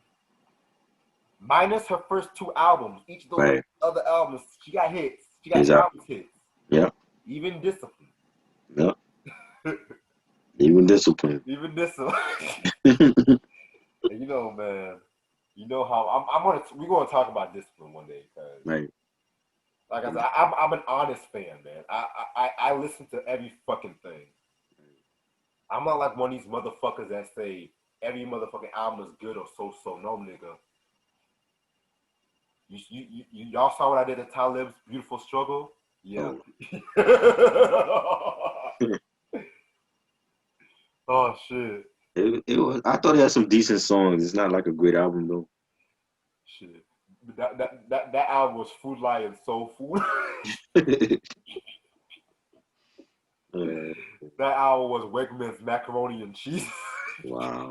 Minus her first 2 albums, each of those Right. other albums, she got hits. She got Exactly. timeless hits. Yeah. Even Discipline. Yeah. Even Discipline. Even Discipline. And you know, man, you know how we're gonna talk about Discipline one day, because Right. like I said, I'm an honest fan, man. I listen to every fucking thing. I'm not like one of these motherfuckers that say every motherfucking album is good or so. No, nigga. Y'all saw what I did at Talib's Beautiful Struggle? Yeah. Oh shit. It was. I thought it had some decent songs. It's not like a great album though. Shit. That album was Food Lion Soul Food. Uh, That album was Wegman's Macaroni and Cheese. wow.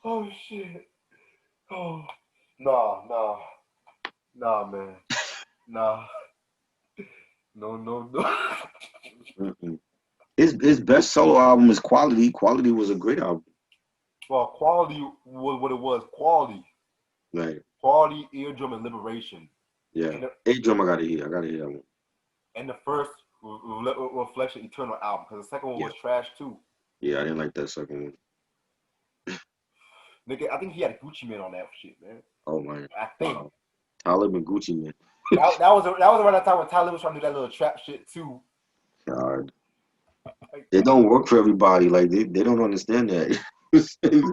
Oh shit. Oh nah, man. Nah. No. Mm-mm. His best solo album is Quality. Quality was a great album. Well, Quality was what it was. Quality. Right. Quality, Eardrum, and Liberation. Yeah. And the, A Drum I gotta hear. I gotta hear that one. and the first Reflection Eternal album, because the second one Yeah. was trash too. Yeah, I didn't like that second one. Nigga, I think he had Gucci Man on that shit, man. Oh man. I think Wow. Talib and Gucci Man. that was around that time when Tyler was trying to do that little trap shit too. God. Like, It don't work for everybody. Like they don't understand that. shit.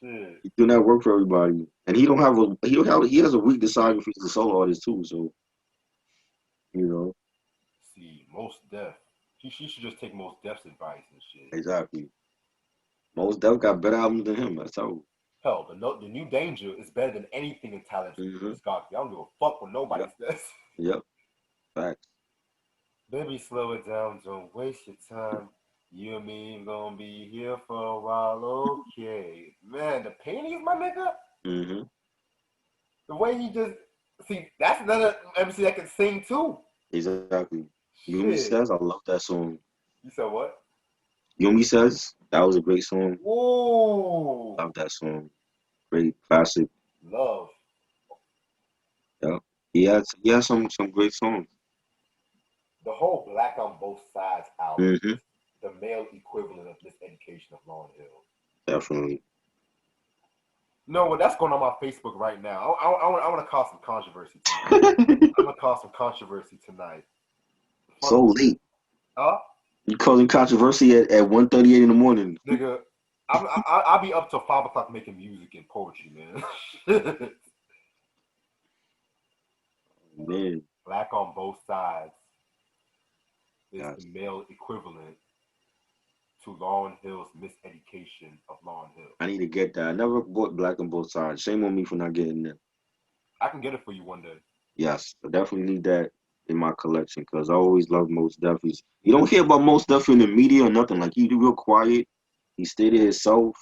It do not work for everybody. And he has a weak discography as a solo artist too, so you know. See, Most Def. She should just take Most Def's advice and shit. Exactly. Most Def got better albums than him, that's all. Hell, the New Danger is better than anything in Tyler's Mm-hmm. discography. I don't give a fuck what nobody Yep. says. Yep. Facts. Baby, slow it down. Don't waste your time. You and me gonna be here for a while, okay? Man, the panties, my nigga. Mm-hmm. The way he just that's another MC that can sing too. Exactly. Yumi Shit. Says, I love that song. You said what? Yumi Says, that was a great song. Ooh. Love that song. Great classic. Love. Yeah. He has some great songs. The whole Black on Both Sides album Mm-hmm. is the male equivalent of Miseducation of Lauryn Hill. Definitely. No, well, that's going on my Facebook right now. I want to cause some controversy tonight. I'm gonna cause some controversy tonight. So late. Huh? You causing controversy at 1:38 in the morning. Nigga, I'll be up till 5 o'clock making music and poetry, man. Man. Black on Both Sides is Gosh. the male equivalent to Lauryn Hill's Miseducation of Lauryn Hill. I need to get that. I never bought Black on Both Sides. Shame on me for not getting that. I can get it for you one day. Yes, I definitely need that in my collection because I always love Most Def. You don't hear about Most Def in the media or nothing. Like he real quiet. He stay to himself.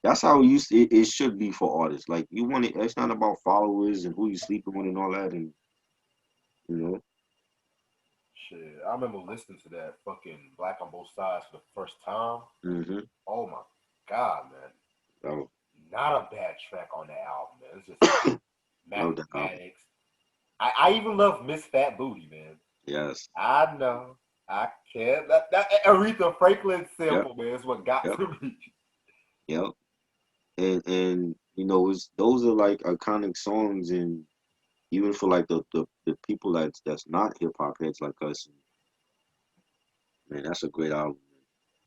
That's how it should be for artists. Like you want it. It's not about followers and who you sleeping with and all that. And you know, Shit, I remember listening to that fucking Black on Both Sides for the first time. mm-hmm. Oh my god, man. Oh, Not a bad track on that album, man. It's just love that album. mathematics. I even love Miss Fat Booty, man. Yes. I know. I can't. That Aretha Franklin sample, man, is what got Yep. to me. Yep. And you know, those are like iconic songs, and even for like the people that's not hip hop heads like us, man, that's a great album.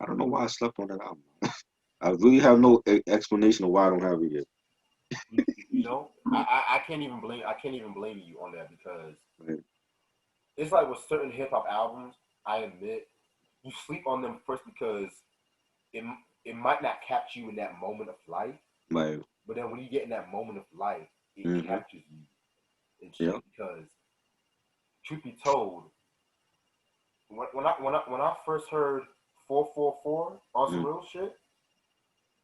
I don't know why I slept on that album. I really have no explanation of why I don't have it yet. You know, I can't even blame you on that, because Right. it's like with certain hip hop albums, I admit you sleep on them first because it it might not capture you in that moment of life, Right. but then when you get in that moment of life, it Mm-hmm. captures you and shit. Yep. Because truth be told, when I first heard 444 on some real shit,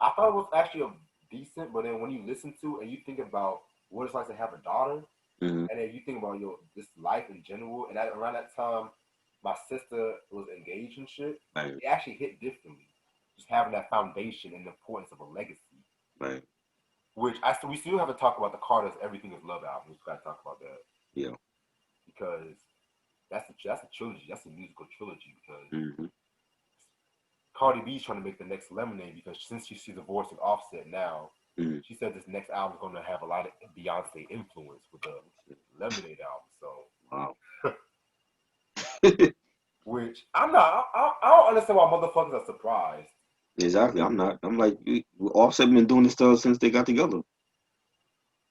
I thought it was actually a decent. But then when you listen to and you think about what it's like to have a daughter, Mm-hmm. and then you think about this life in general, and around that time, my sister was engaged and shit, Right. it actually hit differently. Just having that foundation and the importance of a legacy. Right. Which we still have to talk about the Carter's Everything Is Love album. We got to talk about that Yeah. because that's a trilogy. That's a musical trilogy because Mm-hmm. Cardi B's trying to make the next Lemonade because since she's divorcing Offset now, Mm-hmm. she said this next album is going to have a lot of Beyonce influence with the Lemonade album. So, Wow. which I don't understand why motherfuckers are surprised. Exactly. I'm not. I'm like, Offset been doing this stuff since they got together.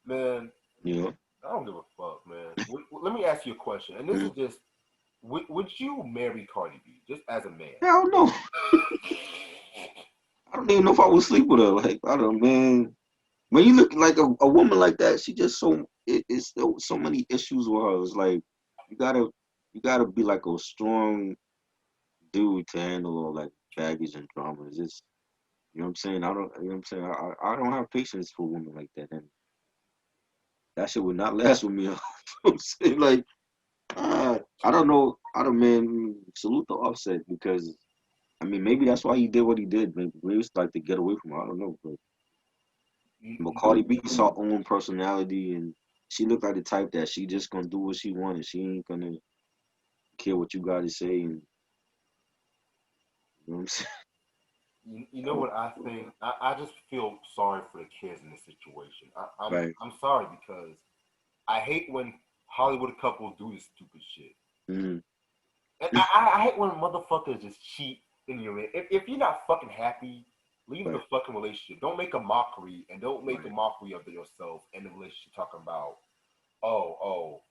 Man, You know. I don't give a fuck, man. Let me ask you a question, and this is Mm. just: would you marry Cardi B just as a man? Hell no. I don't even know if I would sleep with her. Like, I don't, man. When you look like a woman like that, she just it's so many issues with her. It's like you gotta you gotta be like a strong dude to handle all like baggage and drama. It's just you know what I'm saying. I don't you know what I'm saying. I don't have patience for women like that, and that shit would not last with me. You know what I'm saying? Like I don't know. I don't man salute the Offset because I mean maybe that's why he did what he did. Maybe it's like to get away from her. I don't know, but You know, Cardi B saw her own personality and she looked like the type that she just gonna do what she wanted. She ain't gonna care what you gotta say and you know what I'm saying? you know what I think? I just feel sorry for the kids in this situation. Right. I'm sorry because I hate when Hollywood couples do this stupid shit. Mm-hmm. And I hate when motherfuckers just cheat in your if you're not fucking happy, leave the Right. fucking relationship. Don't make a mockery and don't make a Right. mockery of yourself in the relationship talking about oh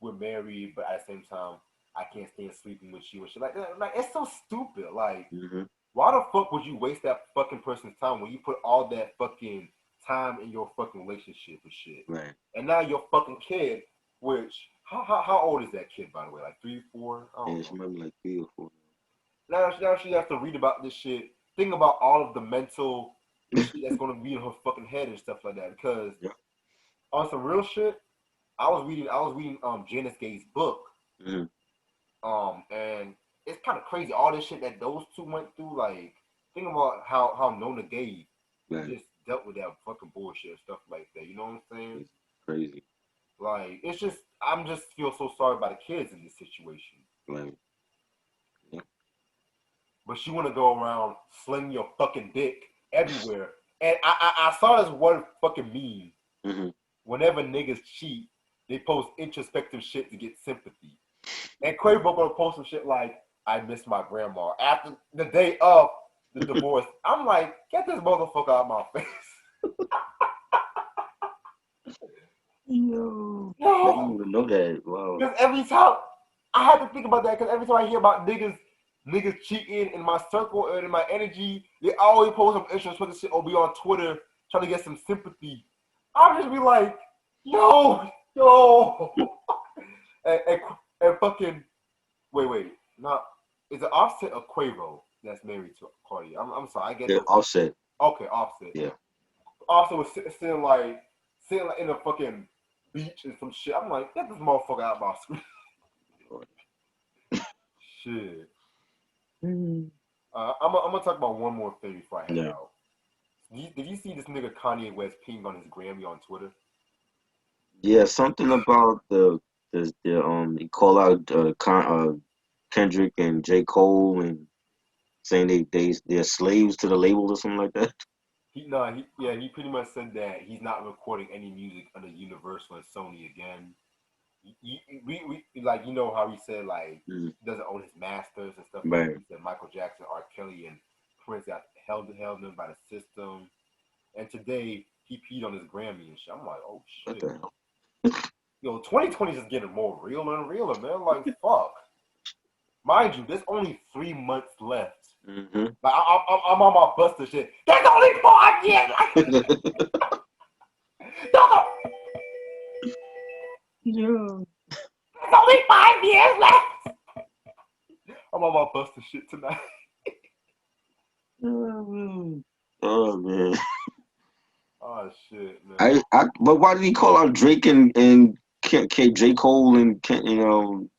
we're married but at the same time I can't stand sleeping with you and shit like that. Like it's so stupid. Like Mm-hmm. why the fuck would you waste that fucking person's time when you put all that fucking time in your fucking relationship and shit? Right. And now your fucking kid, which how old is that kid by the way? Like 3, 4? I don't Yeah, know. she might be like 3 or 4 Now she has to read about this shit. Think about all of the mental shit that's gonna be in her fucking head and stuff like that. Because now. on some real shit, I was reading Janice Gay's book. Yeah. Mm-hmm. And it's kind of crazy all this shit that those two went through. Like think about how Nona Gay Right. just dealt with that fucking bullshit and stuff like that. You know what I'm saying? It's crazy. Like it's just I'm just feel so sorry about the kids in this situation. Like yeah. But you want to go around slinging your fucking dick everywhere. And I saw this one fucking meme. Mm-hmm. Whenever niggas cheat, they post introspective shit to get sympathy. And Quavo gonna post some shit like, "I miss my grandma" after the day of the divorce. I'm like, get this motherfucker out of my face. Yo. I didn't No, even know that. Wow. because every time I had to think about that because every time I hear about niggas cheating in my circle and in my energy, they always post some introspective shit or be on Twitter trying to get some sympathy. I'll just be like, yo, and, and, and fucking wait, not is it Offset or Quavo that's married to Cardi? I'm sorry, I get Yeah, those. Offset. Okay, Offset. Yeah. Offset was sitting like in a fucking beach and some shit. I'm like, get this motherfucker out of my screen. Shit. Mm-hmm. I'm gonna talk about one more thing before I head Yeah. out. Did you see this nigga Kanye West peeing on his Grammy on Twitter? Yeah, something about the he called out Kendrick and J. Cole and saying they're slaves to the label or something like that. He pretty much said that he's not recording any music under Universal and Sony again. We like you know how he said like Mm, he doesn't own his masters and stuff like that. right. He said Michael Jackson, R. Kelly, and Prince got held him by the system. And today he peed on his Grammy and shit. I'm like, oh What shit. the hell? Yo, 2020 is just getting more realer and realer, man. Like fuck. Mind you, there's only 3 months left. Mm-hmm. Like I'm on my Buster shit. There's only 4 years. Yeah. There's only 5 years left. I'm on my Buster shit tonight. Oh man. Oh shit, man. But why did he call out Drake and J. Cole and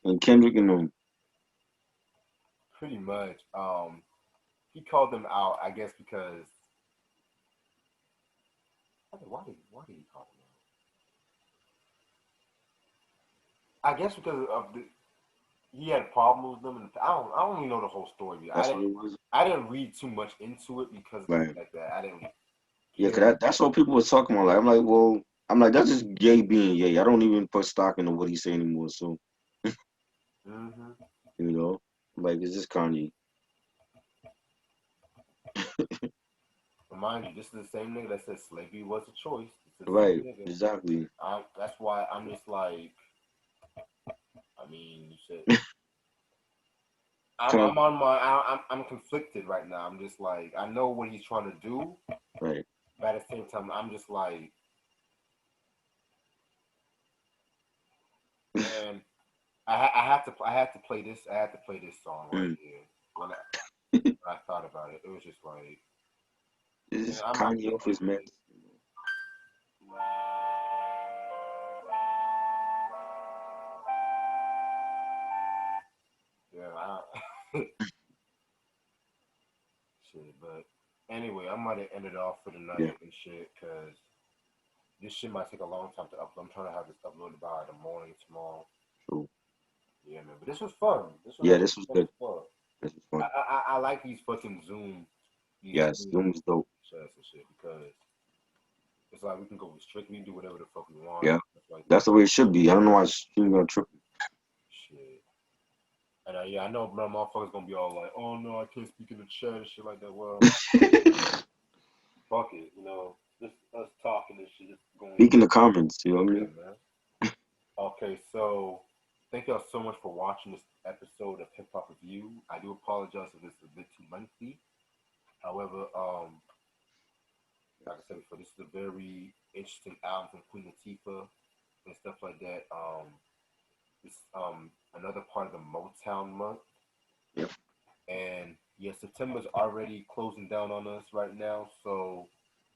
and Kendrick and them? pretty much. He called them out, I guess, because why did he call them out? I guess because of the he had problems with them, and I don't even know the whole story. That's what it was. I didn't read too much into it because of things Right. like that. I didn't Yeah, 'cause care. that's what people were talking about. Like, I'm like, well, I'm like, that's just Ye being Ye. I don't even put stock into what he's saying anymore. So, Hmm. you know, like, it's just Kanye. Remind you, this is the same nigga that said slavery was a choice. It's the same Right. nigga. Exactly. That's why I'm just like, I mean, you said I'm Come. on my I'm conflicted right now. I'm just like I know what he's trying to do, Right. but at the same time I'm just like, man, I had to play this song right Mm. here. When I thought about it, it was just like, It's man, just I might Kanye get off away his with meds. this. Yeah, shit. But anyway, I might have ended off for the Yeah. night and shit because this shit might take a long time to upload. I'm trying to have this uploaded by the morning tomorrow. So, Yeah, man. But this was fun. This was yeah, actually this was fun as good. fuck. This was fun. I like these fucking Yes, Zoom Zoom is dope. chats and shit because it's like we can go strictly do whatever the fuck we want, Yeah. stuff like That's that. the way it should be. I don't know why streaming on tripping. Shit. And yeah, I know my motherfuckers gonna be all like, "Oh no, I can't speak in the chat and shit like that." Well, fuck it, just us talking and shit, just going. Speak in the comments, you know what I Yeah, mean? man. Okay, so thank y'all so much for watching this episode of Hip Hop Review. I do apologize if this is a bit too lengthy. However, like I said before, this is a very interesting album from Queen Latifah and stuff like that. It's another part of the Motown month, Yep. and yeah, September's already closing down on us right now. So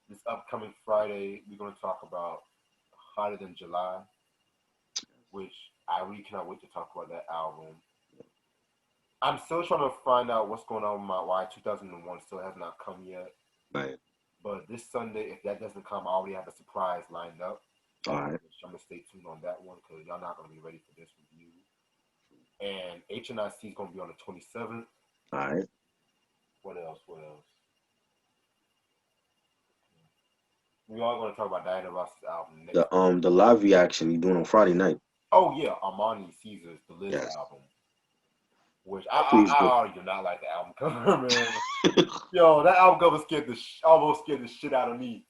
this upcoming Friday, we're gonna talk about Hotter Than July, which I really cannot wait to talk about that album. I'm still trying to find out what's going on with my why 2001 still has not come yet. Right. But this Sunday, if that doesn't come, I already have a surprise lined up. All right. I'm gonna stay tuned on that one because y'all not gonna be ready for this review. And HNIC is gonna be on the 27th. All right. What else? What else? We are gonna talk about Diana Ross's album next. The live reaction you doing on Friday night. Oh yeah, Armani Caesar's the Liz Yes. album, which Hopefully it's I good. already do not like the album cover, man. Yo, that album cover almost scared the shit out of me.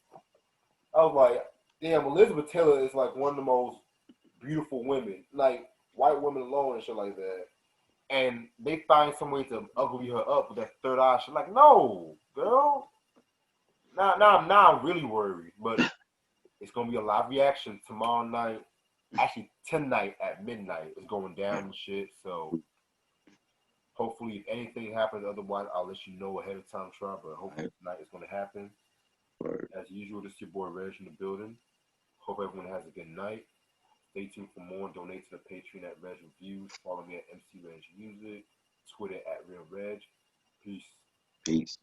I was like, damn, Elizabeth Taylor is like one of the most beautiful women, like white women alone and shit like that. And they find some way to ugly her up with that third eye. She's like, no, girl. Now I'm really worried. But it's gonna be a live reaction tomorrow night. Actually, tonight at midnight. It's going down and shit. So hopefully, if anything happens, otherwise I'll let you know ahead of time, try. But All hopefully right. tonight is gonna happen. Word. As usual, this is your boy Reg in the building. Hope everyone has a good night. Stay tuned for more. Donate to the Patreon at Reg Reviews. Follow me at MC Reg Music. Twitter at Real Reg. Peace. Peace.